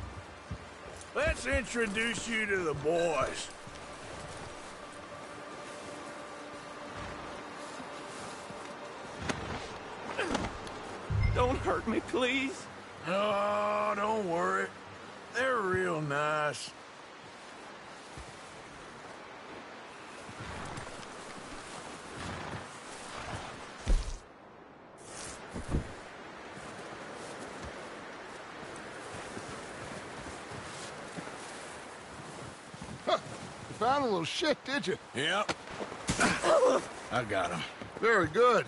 Let's introduce you to the boys. Don't hurt me, please. Oh, don't worry. They're real nice. Huh. You found a little shit, did you? Yep. I got him. Very good.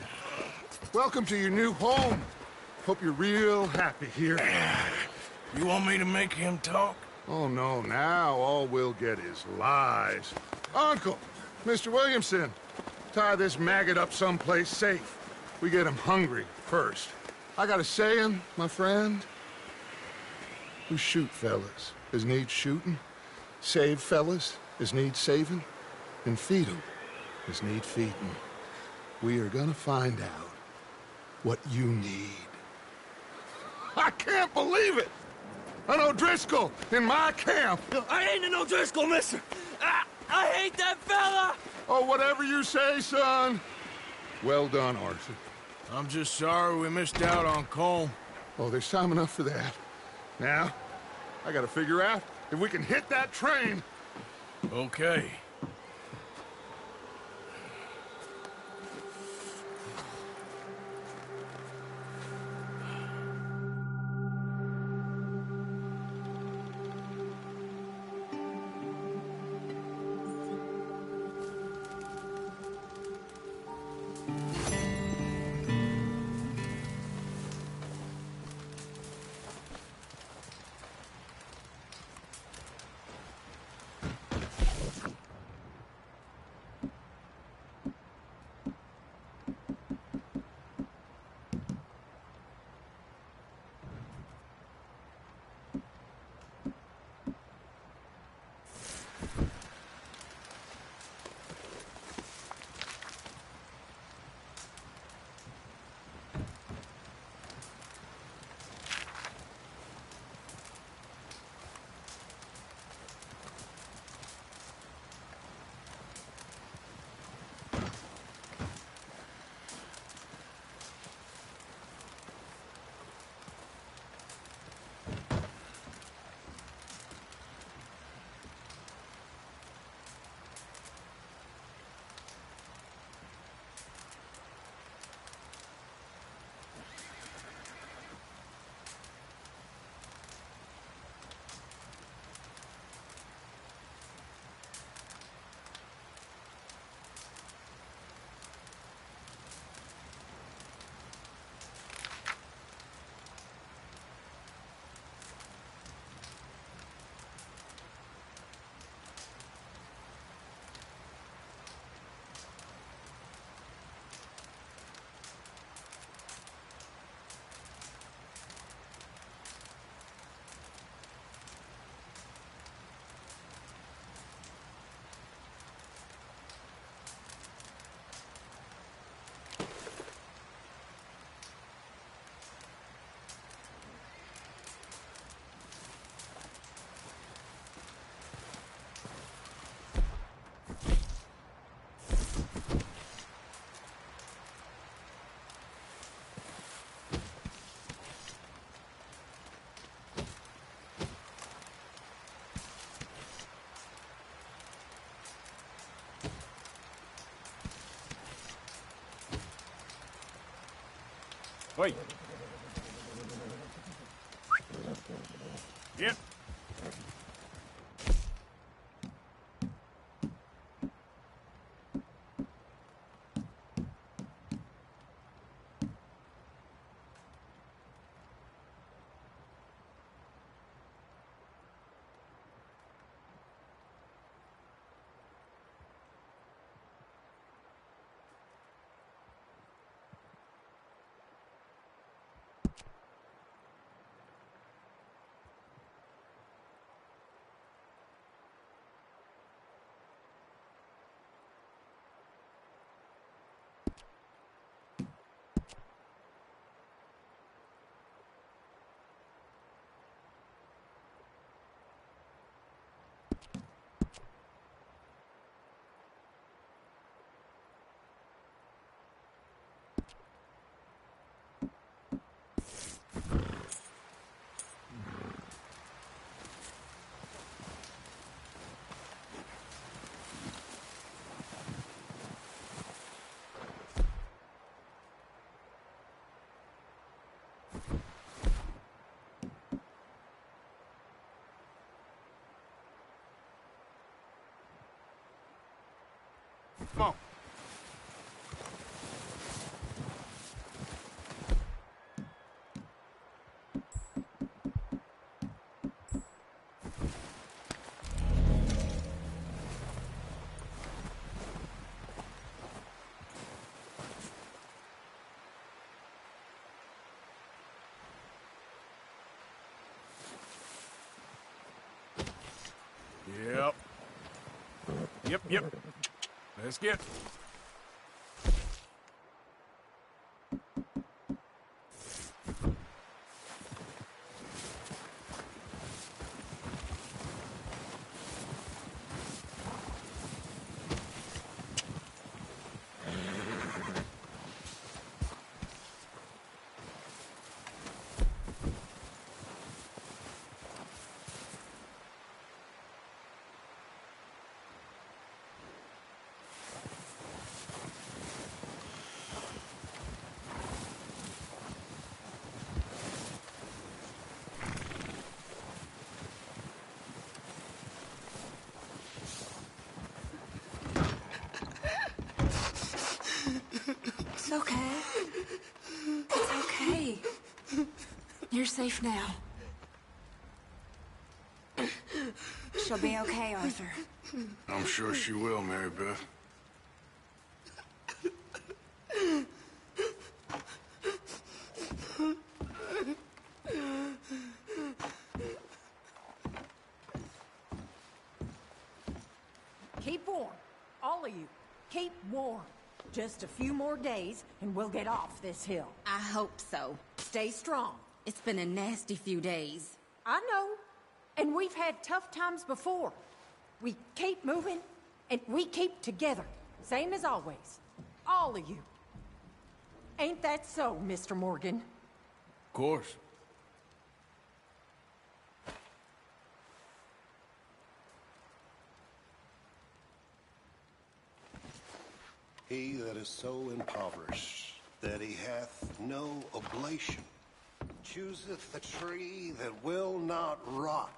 Welcome to your new home. Hope you're real happy here. You want me to make him talk? Oh, no, now all we'll get is lies. Uncle, Mr. Williamson, tie this maggot up someplace safe. We get him hungry first. I got a saying, my friend. We shoot fellas as need shooting, save fellas as need saving, and feed 'em as need feeding. We are gonna find out what you need. I can't believe it! An O'Driscoll in my camp! I ain't an O'Driscoll, mister! I hate that fella! Oh, whatever you say, son. Well done, Arthur. I'm just sorry we missed out on Colm. Oh, there's time enough for that. Now, I gotta figure out if we can hit that train. Okay. Wait. Yep. Come on. Yep. Yep. Let's get. It's okay. It's okay. You're safe now. She'll be okay, Arthur. I'm sure she will, Mary Beth. Keep warm. All of you. Keep warm. Just a few more days, and we'll get off this hill. I hope so. Stay strong. It's been a nasty few days. I know. And we've had tough times before. We keep moving, and we keep together. Same as always. All of you. Ain't that so, Mr. Morgan? Of course. He that is so impoverished that he hath no oblation chooseth the tree that will not rot.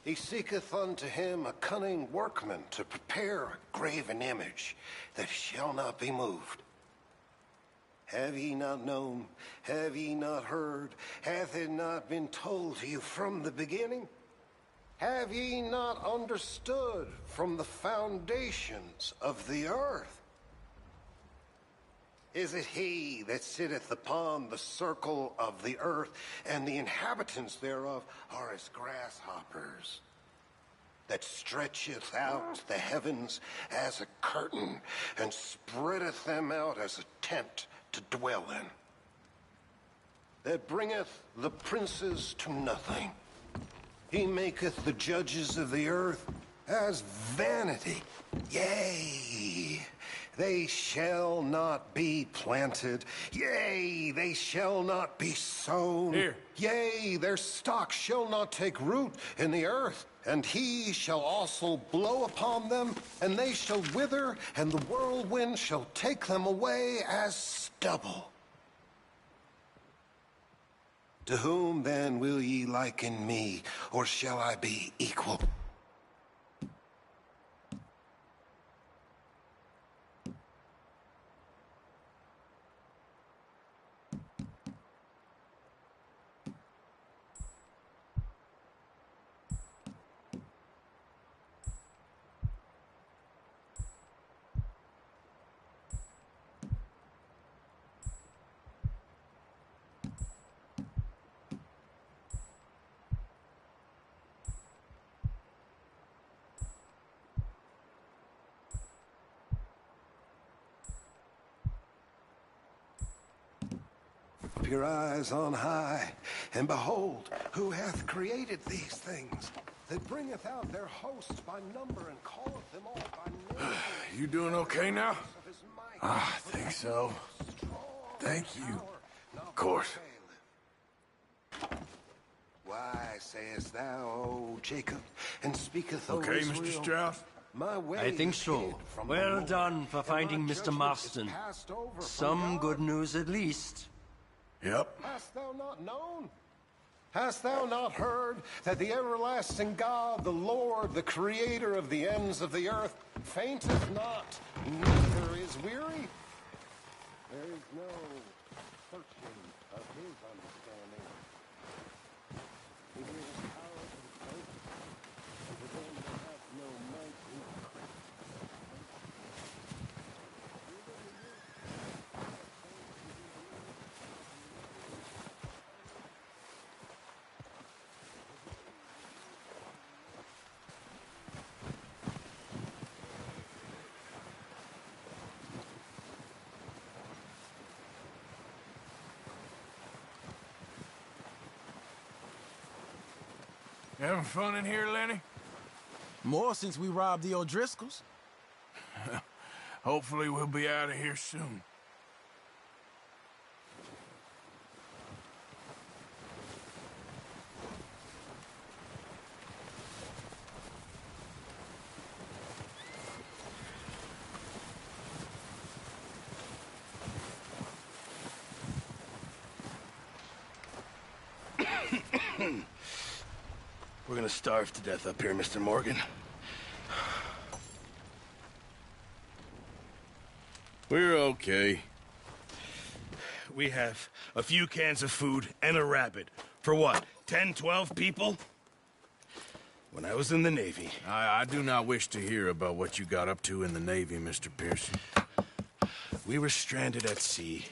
He seeketh unto him a cunning workman to prepare a graven image that shall not be moved. Have ye not known? Have ye not heard? Hath it not been told to you from the beginning? Have ye not understood from the foundations of the earth? Is it he that sitteth upon the circle of the earth, and the inhabitants thereof are as grasshoppers, that stretcheth out the heavens as a curtain, and spreadeth them out as a tent to dwell in, that bringeth the princes to nothing? He maketh the judges of the earth as vanity. Yea, they shall not be planted. Yea, they shall not be sown. Here. Yea, their stock shall not take root in the earth. And he shall also blow upon them, and they shall wither, and the whirlwind shall take them away as stubble. To whom then will ye liken me, or shall I be equal? Keep your eyes on high, and behold, who hath created these things, that bringeth out their hosts by number and calleth them all by name. You doing okay now? I think so. Thank you. Of course. Why sayest thou, O Jacob, and speaketh Okay, O Mr. Israel? Strauss? My way I think is so. hid from the Well Lord, done for and finding my Mr. judgment is Marston. passed over from Some God. good news at least. Yep. Hast thou not known? Hast thou not heard that the everlasting God, the Lord, the creator of the ends of the earth, fainteth not, neither is weary? There is no searching of his understanding. He gives power to the faint, and to them that have no might he Having fun in here, Lenny? More since we robbed the O'Driscolls. Hopefully we'll be out of here soon. We're gonna starve to death up here, Mr. Morgan. We're okay. We have a few cans of food and a rabbit. For what, 10, 12 people? When I was in the Navy... I do not wish to hear about what you got up to in the Navy, Mr. Pearson. We were stranded at sea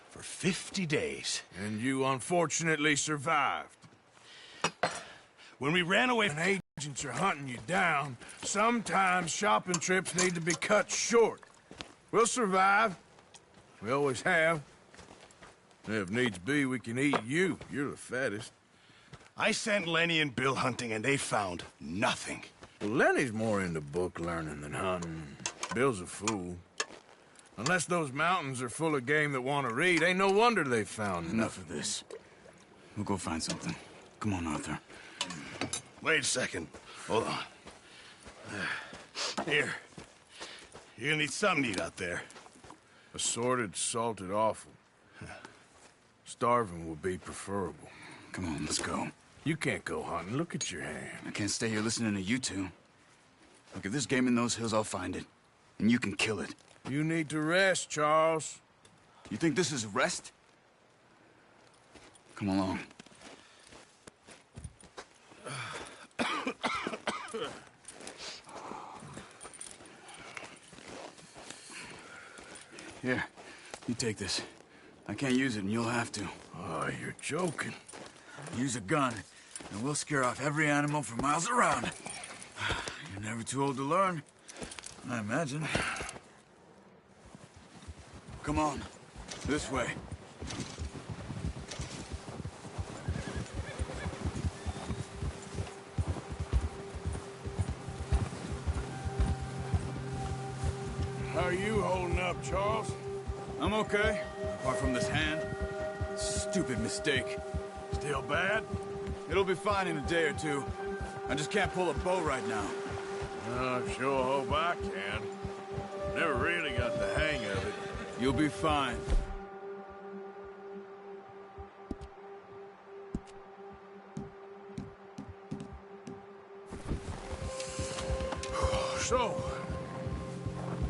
for 50 days. And you unfortunately survived. When we ran away... When agents are hunting you down, sometimes shopping trips need to be cut short. We'll survive. We always have. If needs be, we can eat you. You're the fattest. I sent Lenny and Bill hunting, and they found nothing. Well, Lenny's more into book learning than hunting. Bill's a fool. Unless those mountains are full of game that want to read, ain't no wonder they found Enough of this. We'll go find something. Come on, Arthur. Wait a second. Hold on. Here. You're gonna need something to eat out there. Assorted, salted offal. Starving would be preferable. Come on, let's go. You can't go hunting. Look at your hand. I can't stay here listening to you two. Look, if there's game in those hills, I'll find it. And you can kill it. You need to rest, Charles. You think this is rest? Come along. Here, you take this. I can't use it, and you'll have to. Oh, you're joking. Use a gun, and we'll scare off every animal for miles around. You're never too old to learn, I imagine. Come on, this way. How are you holding up, Charles? I'm okay, apart from this hand. Stupid mistake. Still bad? It'll be fine in a day or two. I just can't pull a bow right now. I sure hope I can. Never really got the hang of it. You'll be fine. So,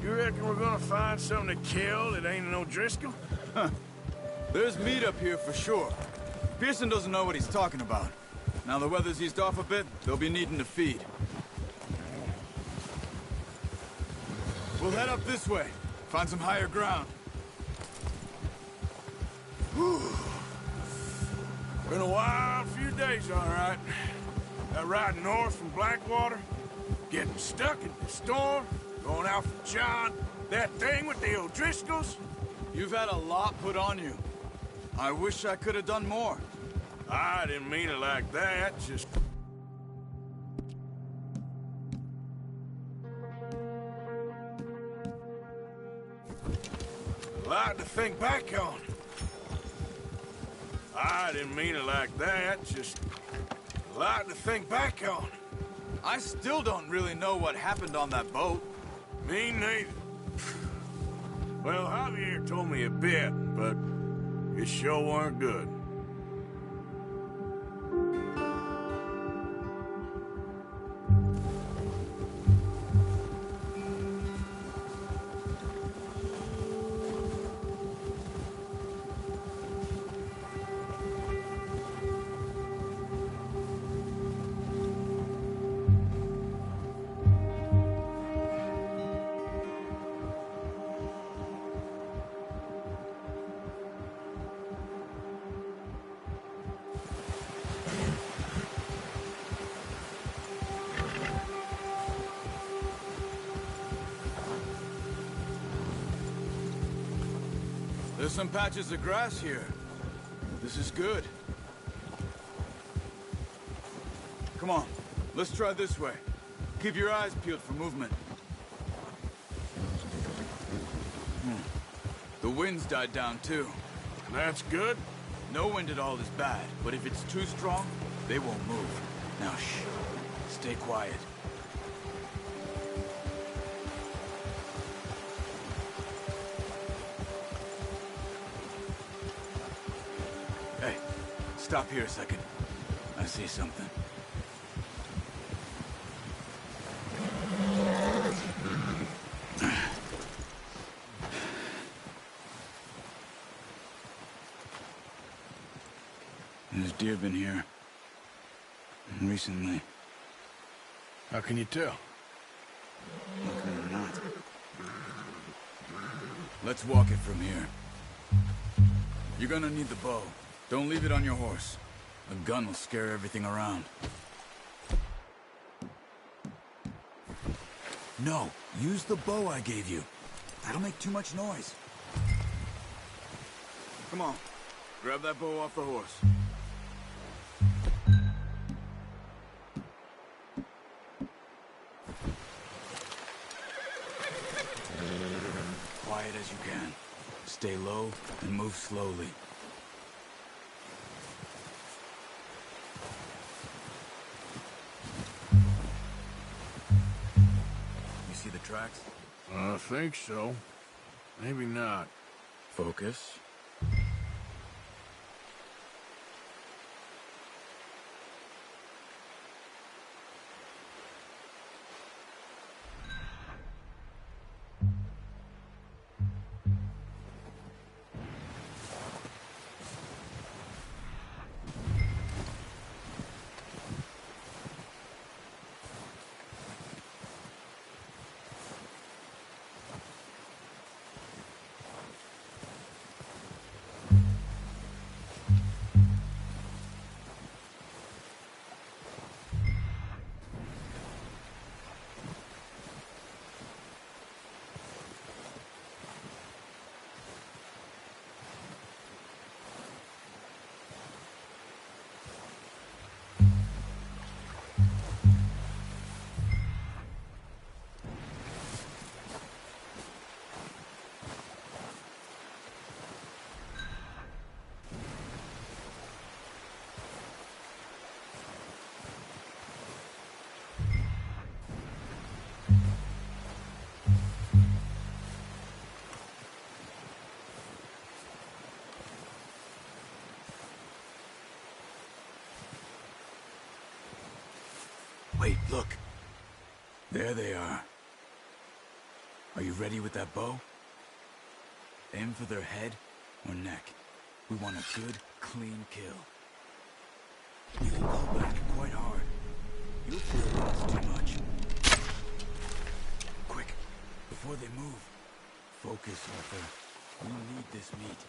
you reckon we're gonna find something to kill that ain't an O'Driscoll? Huh. There's meat up here for sure. Pearson doesn't know what he's talking about. Now the weather's eased off a bit, they'll be needing to feed. We'll head up this way. Find some higher ground. Whew. Been a wild few days, all right. That ride north from Blackwater, getting stuck in the storm, going out for John, that thing with the O'Driscolls. You've had a lot put on you. I wish I could have done more. I didn't mean it like that, just... a lot to think back on. I didn't mean it like that, just a lot to think back on. I still don't really know what happened on that boat. Me neither. Well, Javier told me a bit, but it sure weren't good. There's some patches of grass here. This is good. Come on, let's try this way. Keep your eyes peeled for movement. The wind's died down too. That's good? No wind at all is bad, but if it's too strong, they won't move. Now shh, stay quiet. Hey, stop here a second. I see something. There's deer been here. Recently. How can you tell? Looking or not. Let's walk it from here. You're gonna need the bow. Don't leave it on your horse. A gun will scare everything around. No, use the bow I gave you. That'll make too much noise. Come on, grab that bow off the horse. Quiet as you can. Stay low and move slowly. You see the tracks? I think so. Maybe not. Focus. Wait, look. There they are. Are you ready with that bow? Aim for their head or neck. We want a good, clean kill. You can pull back quite hard. You'll feel it is too much. Quick, before they move. Focus, Arthur. We need this meat.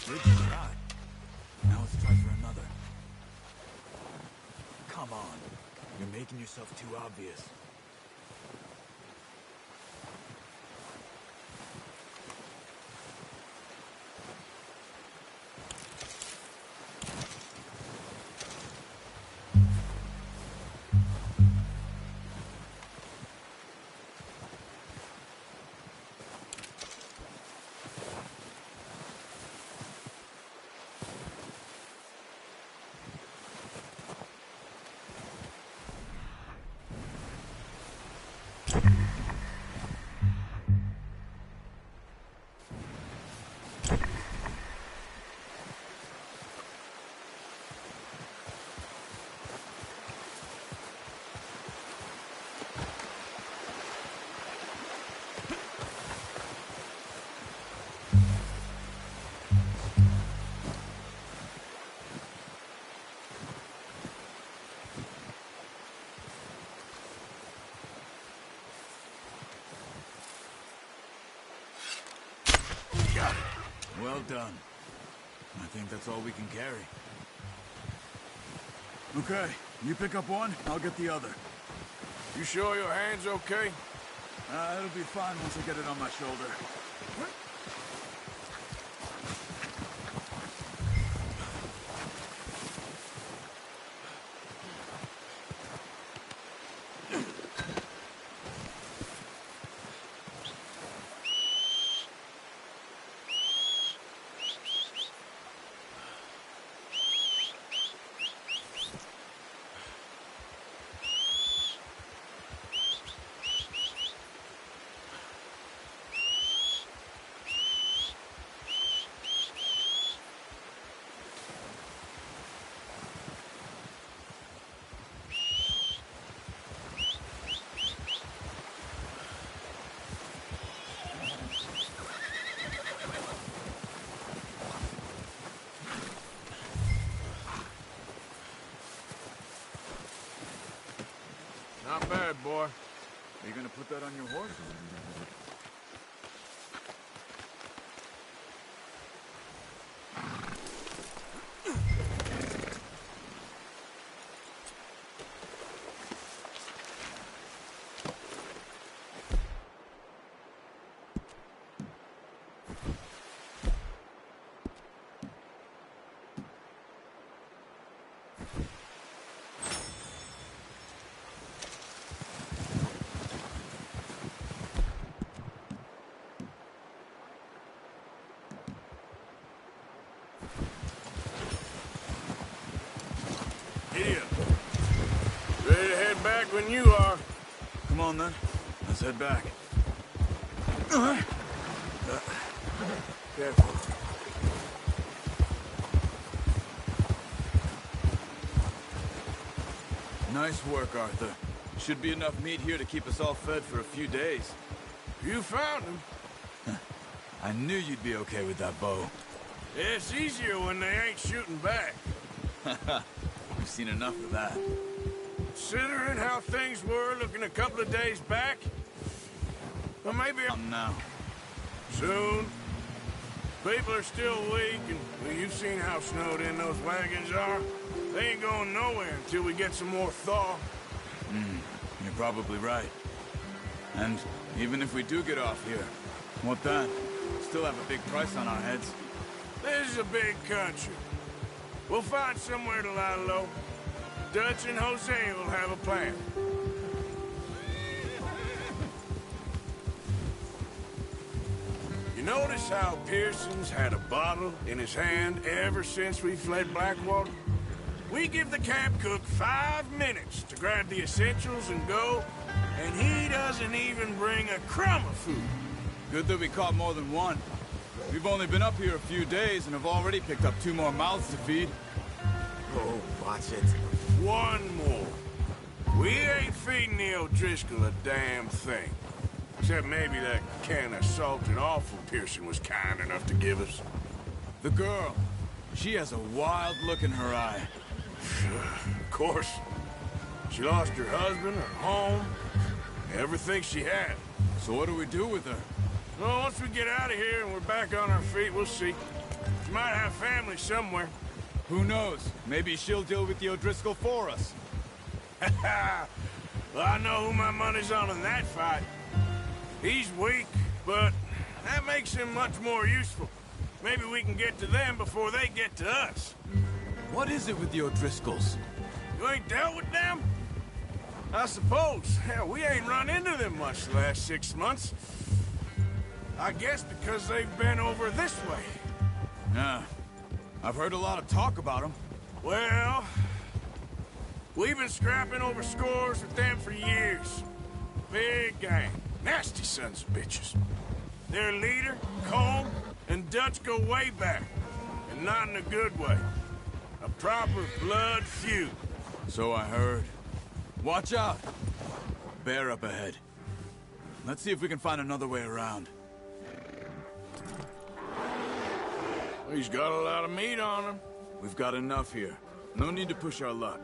Good shot. Now let's try for another. Come on. You're making yourself too obvious. Well done. I think that's all we can carry. Okay, you pick up one, I'll get the other. You sure your hand's okay? It'll be fine once I get it on my shoulder. Not bad, boy. Are you gonna put that on your horse? Here. Ready to head back when you are. Come on, then. Let's head back. Careful. Nice work, Arthur. Should be enough meat here to keep us all fed for a few days. You found him. I knew you'd be okay with that bow. It's easier when they ain't shooting back. We've seen enough of that. Considering how things were looking a couple of days back, well, maybe now. Soon. People are still weak, and well, you've seen how snowed in those wagons are. They ain't going nowhere until we get some more thaw. You're probably right. And even if we do get off here, what then? Still have a big price on our heads. This is a big country. We'll find somewhere to lie low. Dutch and Jose will have a plan. You notice how Pearson's had a bottle in his hand ever since we fled Blackwater? We give the camp cook 5 minutes to grab the essentials and go, and he doesn't even bring a crumb of food. Good that we caught more than one. We've only been up here a few days and have already picked up 2 more mouths to feed. Oh, watch it. 1 more. We ain't feeding the O'Driscoll a damn thing. Except maybe that can of salted offal Pearson was kind enough to give us. The girl. She has a wild look in her eye. Of course. She lost her husband, her home, everything she had. So what do we do with her? Well, once we get out of here and we're back on our feet, we'll see. She might have family somewhere. Who knows? Maybe she'll deal with the O'Driscoll for us. Well, I know who my money's on in that fight. He's weak, but that makes him much more useful. Maybe we can get to them before they get to us. What is it with the O'Driscolls? You ain't dealt with them? I suppose. Hell, we ain't run into them much the last 6 months. I guess because they've been over this way. Yeah. I've heard a lot of talk about them. Well, we've been scrapping over scores with them for years. Big gang. Nasty sons of bitches. Their leader, Colm, and Dutch go way back. And not in a good way. A proper blood feud. So I heard. Watch out! Bear up ahead. Let's see if we can find another way around. Well, he's got a lot of meat on him. We've got enough here. No need to push our luck.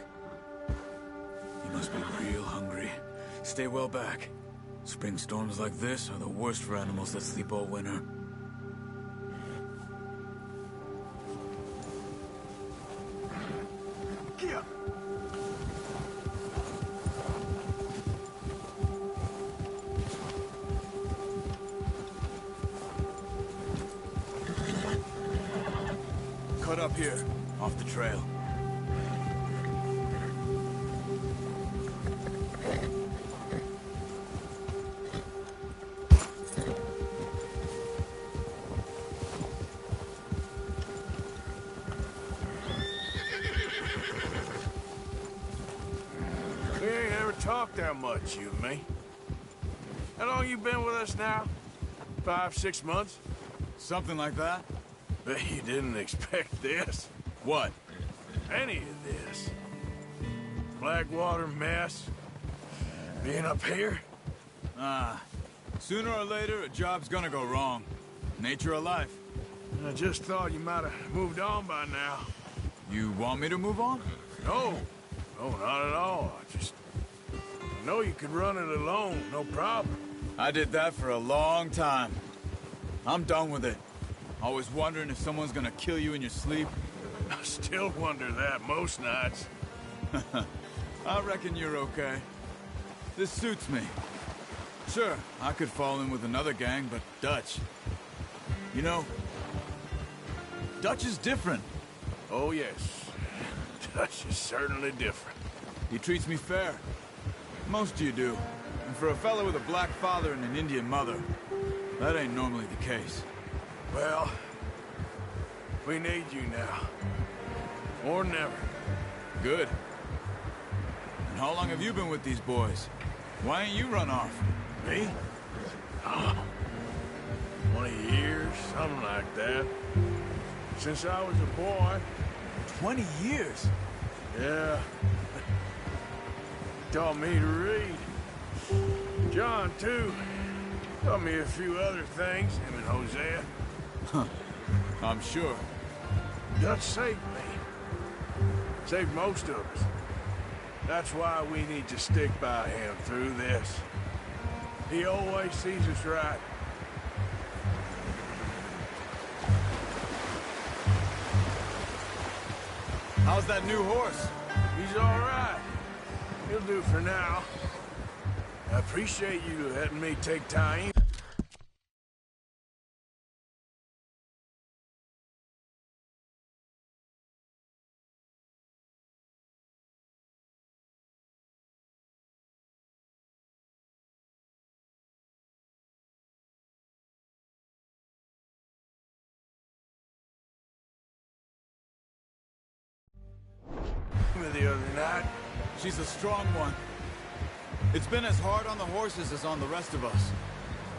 You must be real hungry. Stay well back. Spring storms like this are the worst for animals that sleep all winter. Cut up here, off the trail. We ain't ever talked that much, you and me. How long you been with us now? 5, 6 months? Something like that. Bet you didn't expect this. What? Any of this. Blackwater mess. Being up here. Sooner or later, a job's gonna go wrong. Nature of life. I just thought you might have moved on by now. You want me to move on? No. No, not at all. I know you could run it alone, no problem. I did that for a long time. I'm done with it. Always wondering if someone's gonna kill you in your sleep. I still wonder that most nights. I reckon you're okay. This suits me. Sure, I could fall in with another gang, but Dutch... You know, Dutch is different. Oh, yes. Dutch is certainly different. He treats me fair. Most of you do. And for a fella with a black father and an Indian mother, that ain't normally the case. Well, we need you now. Or never. Good. And how long have you been with these boys? Why ain't you run off? Me? Oh, 20 years, something like that. Since I was a boy. 20 years? Yeah. Taught me to read. John, too. Taught me a few other things, him and Hosea. Huh. I'm sure. Dutch saved me. Saved most of us. That's why we need to stick by him through this. He always sees us right. How's that new horse? He's all right. He'll do for now. I appreciate you letting me take time. The other night. She's a strong one. It's been as hard on the horses as on the rest of us.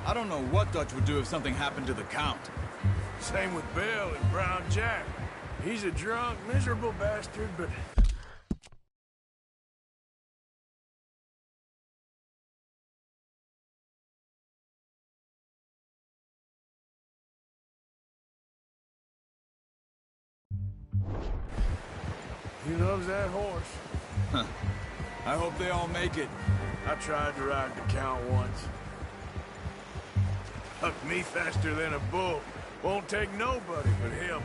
I don't know what Dutch would do if something happened to the Count. Same with Bill and Brown Jack. He's a drunk, miserable bastard, but... he loves that horse. Huh. I hope they all make it. I tried to ride the Count once. Hucked me faster than a bull. Won't take nobody but him.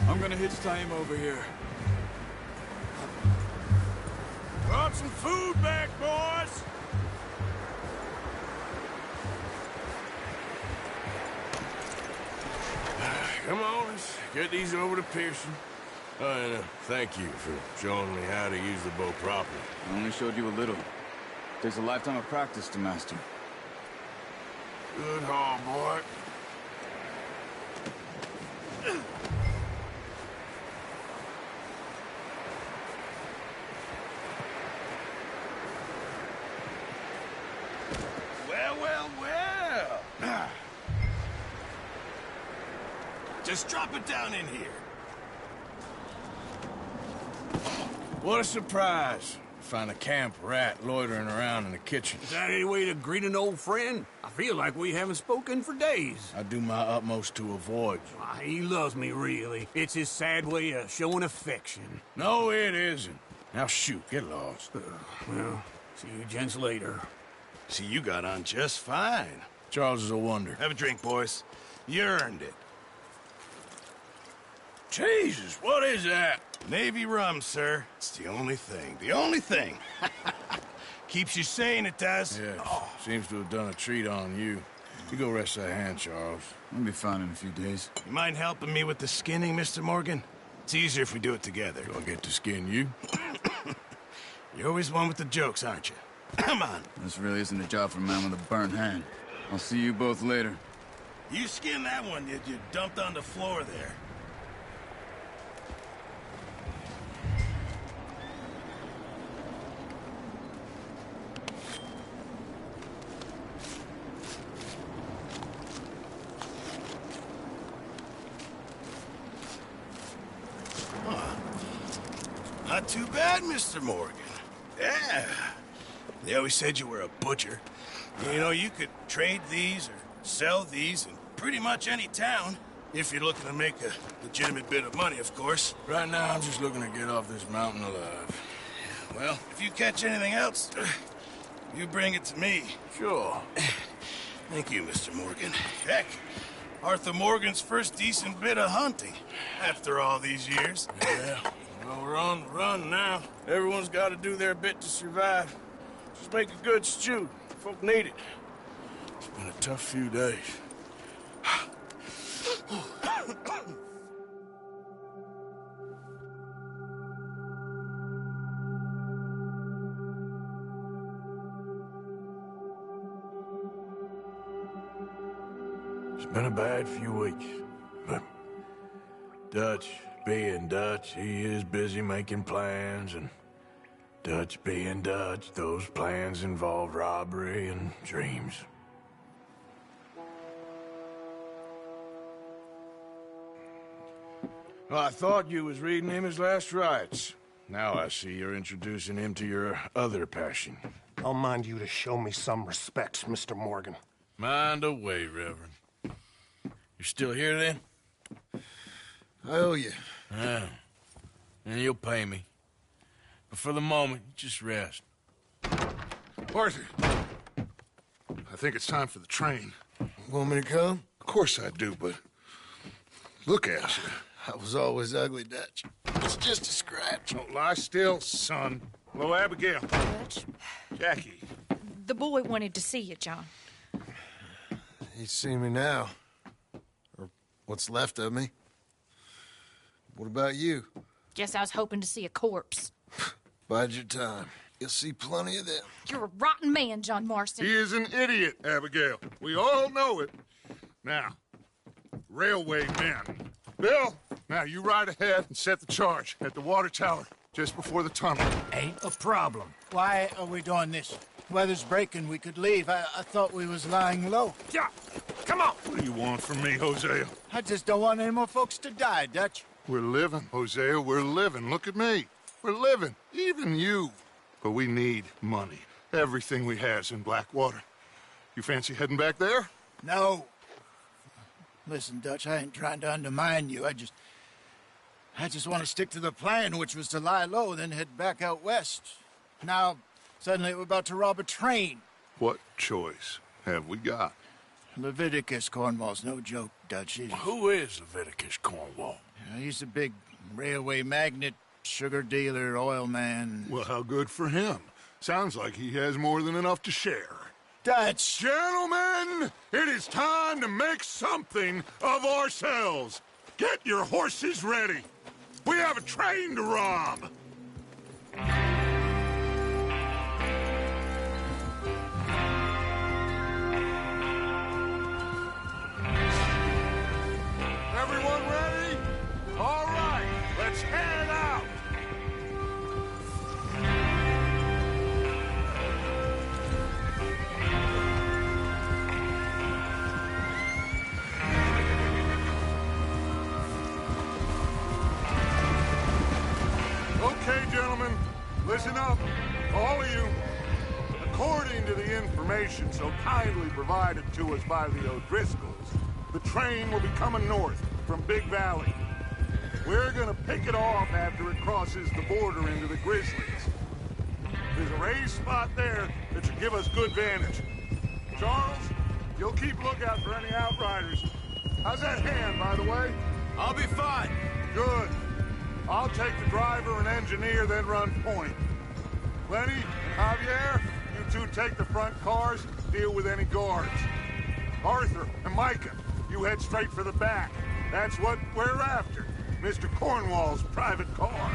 I'm gonna hitch tie him over here. Brought some food back, boys! Come on, let's get these over to Pearson. And thank you for showing me how to use the bow properly. I only showed you a little. Takes a lifetime of practice to master. Good haul, boy. Well. Just drop it down in here. What a surprise. Find a camp rat loitering around in the kitchen. Is that any way to greet an old friend? I feel like we haven't spoken for days. I do my utmost to avoid you. He loves me, really. It's his sad way of showing affection. No, it isn't. Now shoot, get lost. Well, see you gents later. See, you got on just fine. Charles is a wonder. Have a drink, boys. You earned it. Jesus, what is that? Navy rum, sir. It's the only thing. The only thing. Keeps you sane, it does. Yes. Oh. Seems to have done a treat on you. You go rest that hand, Charles. I'll be fine in a few days. You mind helping me with the skinning, Mr. Morgan? It's easier if we do it together. Do I get to skin you? You're always one with the jokes, aren't you? Come on. This really isn't a job for a man with a burnt hand. I'll see you both later. You skinned that one you dumped on the floor there. too bad, Mr. Morgan. Yeah. They always said you were a butcher. You know, you could trade these or sell these in pretty much any town. If you're looking to make a legitimate bit of money, of course. Right now, I'm just looking to get off this mountain alive. Well, if you catch anything else, you bring it to me. Sure. Thank you, Mr. Morgan. Heck, Arthur Morgan's first decent bit of hunting after all these years. Yeah, well, we're on the run now. Everyone's got to do their bit to survive. Just make a good stew. Folk need it. It's been a tough few days. It's been a bad few weeks, but Dutch being Dutch, he is busy making plans, and Dutch being Dutch, those plans involve robbery and dreams. Well, I thought you was reading him his last rites. Now I see you're introducing him to your other passion. I'll mind you to show me some respect, Mr. Morgan. Mind away, Reverend. You still here, then? I owe you. Yeah. And you'll pay me. But for the moment, just rest. Arthur, I think it's time for the train. Want me to come? Of course I do, but look at you. I was always ugly, Dutch. It's just a scratch. Don't lie still, son. Hello, Abigail. Dutch, Jackie. the boy wanted to see you, John. He's seen me now. Or what's left of me. What about you? Guess I was hoping to see a corpse. Bide your time. You'll see plenty of them. You're a rotten man, John Marston. He is an idiot, Abigail. We all know it. Now, railway men. Bill, now you ride ahead and set the charge at the water tower just before the tunnel. Ain't a problem. Why are we doing this? Weather's breaking. We could leave. I thought we was lying low. Yeah, come on. What do you want from me, Hosea? I just don't want any more folks to die, Dutch. We're living, Hosea. We're living. Look at me. We're living. Even you. But we need money. Everything we has in Blackwater. You fancy heading back there? No. Listen, Dutch, I ain't trying to undermine you. I just want to stick to the plan, which was to lie low, then head back out west. Now, suddenly we're about to rob a train. What choice have we got? Leviticus Cornwall's no joke, Dutch. Who is Leviticus Cornwall? He's a big railway magnate, sugar dealer, oil man. Well, how good for him. Sounds like he has more than enough to share. Dutch! Gentlemen, it is time to make something of ourselves. Get your horses ready. We have a train to rob. Everyone ready? All right, let's head out. Okay, gentlemen, listen up, all of you. According to the information so kindly provided to us by the O'Driscolls, the train will be coming north from Big Valley. We're gonna pick it off after it crosses the border into the Grizzlies. There's a raised spot there that should give us good vantage. Charles, you'll keep lookout for any outriders. How's that hand, by the way? I'll be fine. Good. I'll take the driver and engineer, then run point. Lenny and Javier, you two take the front cars, deal with any guards. Arthur and Micah, you head straight for the back. That's what we're after. Mr. Cornwall's private car.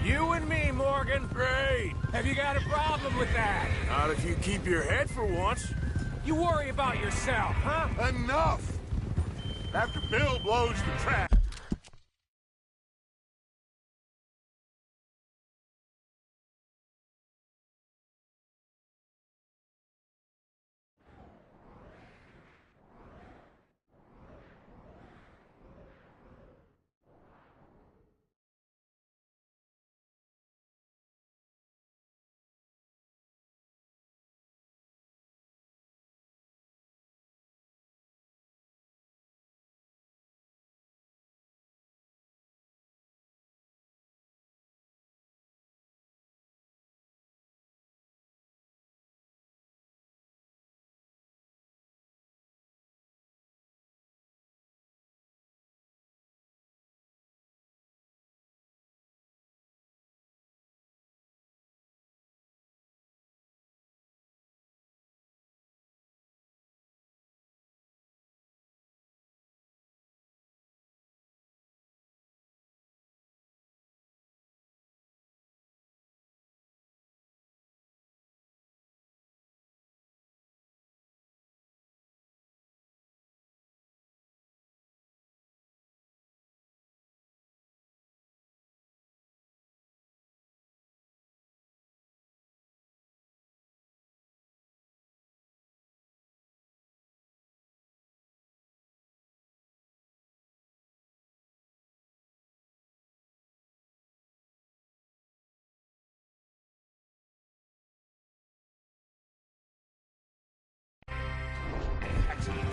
You and me, Morgan. Great. Have you got a problem with that? Not if you keep your head for once. You worry about yourself, huh? Enough! After Bill blows the track,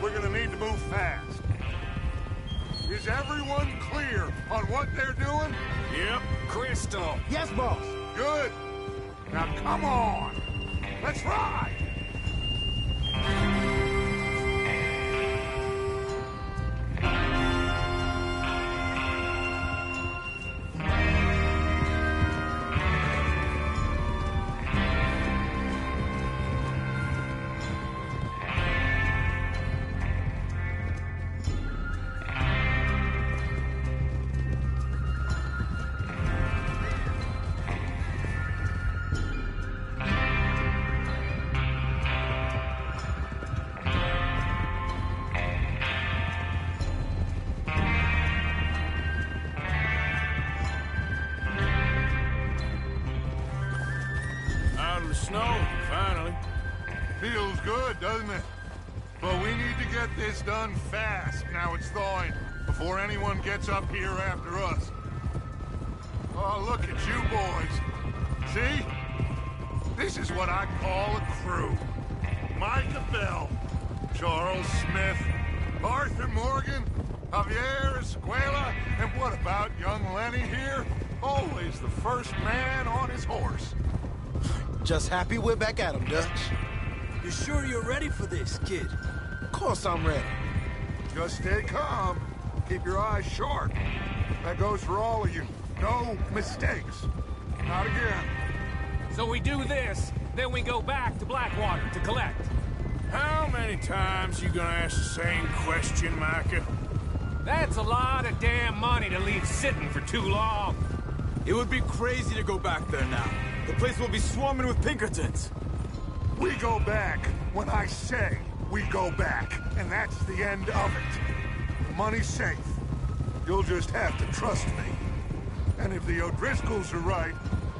we're gonna need to move fast. Is everyone clear on what they're doing? Yep, crystal. Yes, boss. Good. Now come on. Let's ride. Out of the snow, finally. Feels good, doesn't it? But we need to get this done fast, now it's thawing, before anyone gets up here after us. Oh, look at you boys. See? This is what I call a crew. Micah Bell, Charles Smith, Arthur Morgan, Javier Escuela, and what about young Lenny here? Always the first man on his horse. Just happy we're back at 'em, Dutch. You sure you're ready for this, kid? Of course I'm ready. Just stay calm. Keep your eyes sharp. That goes for all of you. No mistakes. Not again. So we do this, then we go back to Blackwater to collect. How many times you gonna ask the same question, Micah? That's a lot of damn money to leave sitting for too long. It would be crazy to go back there now. The place will be swarming with Pinkertons. We go back when I say we go back, and that's the end of it. The money's safe. You'll just have to trust me. And if the O'Driscolls are right,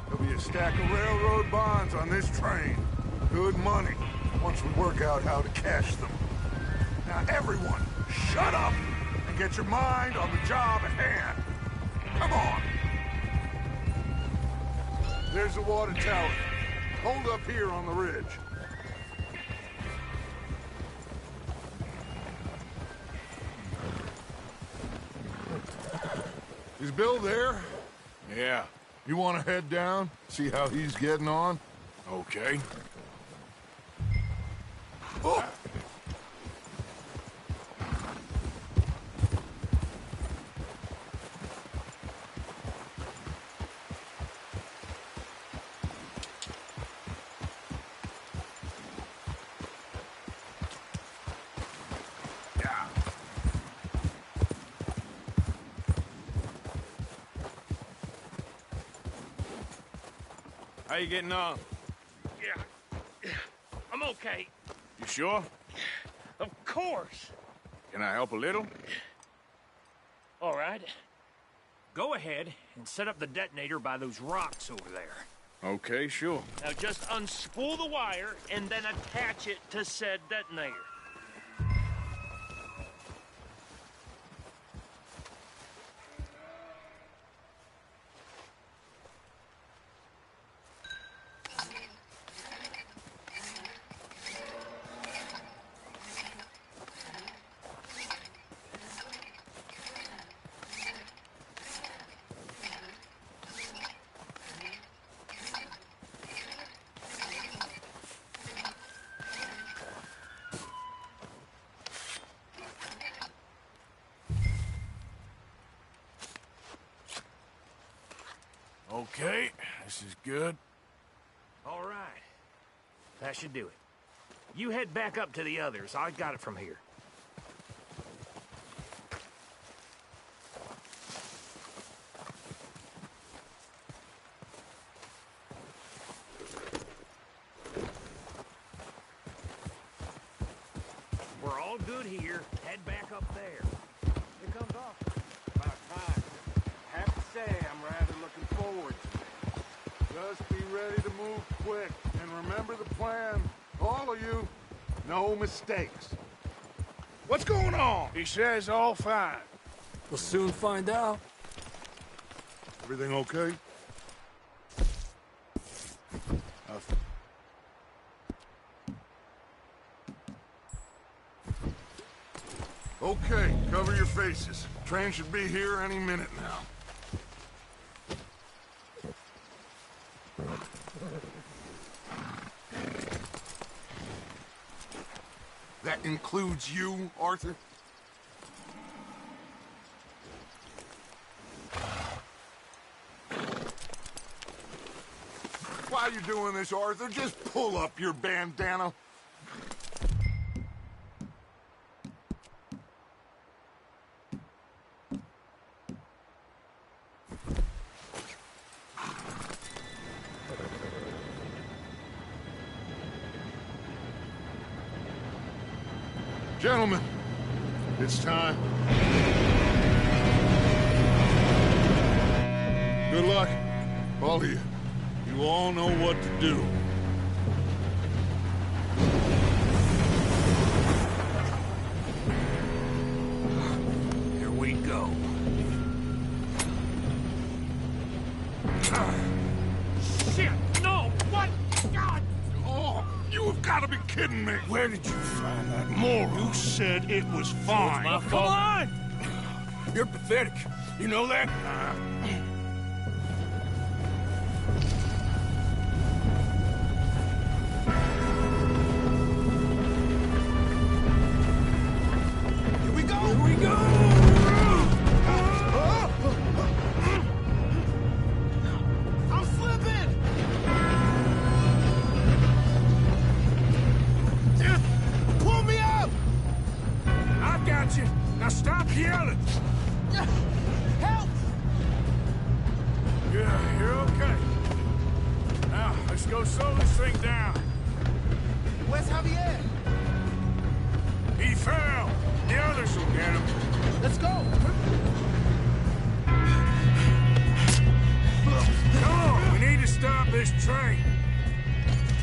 there'll be a stack of railroad bonds on this train. Good money, once we work out how to cash them. Now everyone, shut up and get your mind on the job at hand. Come on. There's the water tower. Hold up here on the ridge. Is Bill there? Yeah. You want to head down, see how he's getting on? Okay. Oh! How you getting on? Yeah, I'm okay. You sure? Of course. Can I help a little? All right. Go ahead and set up the detonator by those rocks over there. Okay, sure. Now just unspool the wire and then attach it to said detonator. Okay, this is good. All right. That should do it. You head back up to the others. I got it from here. We're all good here. Head back up there. Here comes off. About time. I have to say, I'm rather looking forward to it. Just be ready to move quick, and remember the plan. All of you, no mistakes. What's going on? He says all fine. We'll soon find out. Everything okay? Okay, cover your faces. Train should be here any minute now. That includes you, Arthur? Why are you doing this, Arthur? Just pull up your bandana. Gentlemen, it's time. Good luck, all of you. You all know what to do. Here we go. Shit! No! What? God! Oh, you have got to be kidding me! Where did you find that moron? You said it was fine. It's my fault. Come on! You're pathetic. You know that? Here we go! Here we go! I'm slipping! Just pull me up! I got you. Now stop yelling. Help! Yeah, you're okay. Now, let's go slow this thing down. Where's Javier? He fell. The others will get him. Let's go! Come on, we need to stop this train.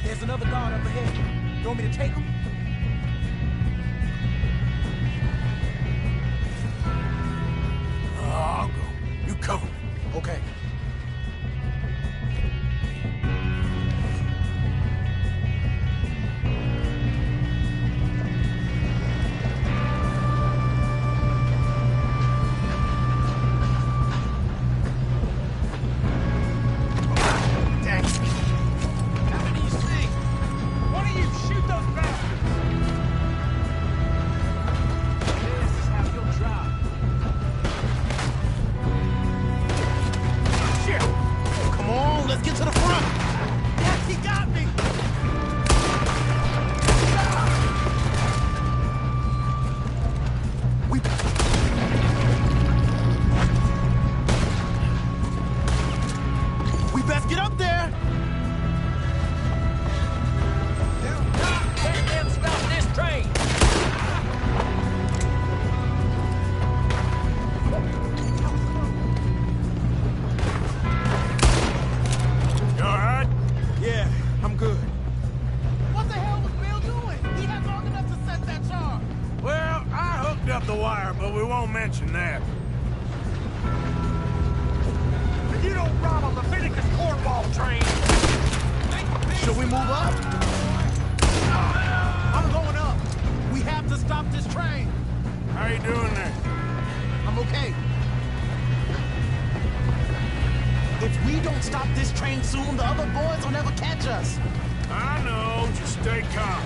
There's another guard up ahead. You want me to take him? I'll go. You cover me. Okay. Dang. How many you see? One of you shoot those bastards! This is how you'll drive. Shit! Come on, let's get to the front! Yes, he got me! We best get up there! Let them stop this train! You all right? Yeah, I'm good. What the hell was Bill doing? He had long enough to set that charge. Well, I hooked up the wire, but we won't mention that. You don't rob a Leviticus cornball train. Should we move up? I'm going up. We have to stop this train. How you doing there? I'm okay. If we don't stop this train soon, the other boys will never catch us. I know. Just stay calm.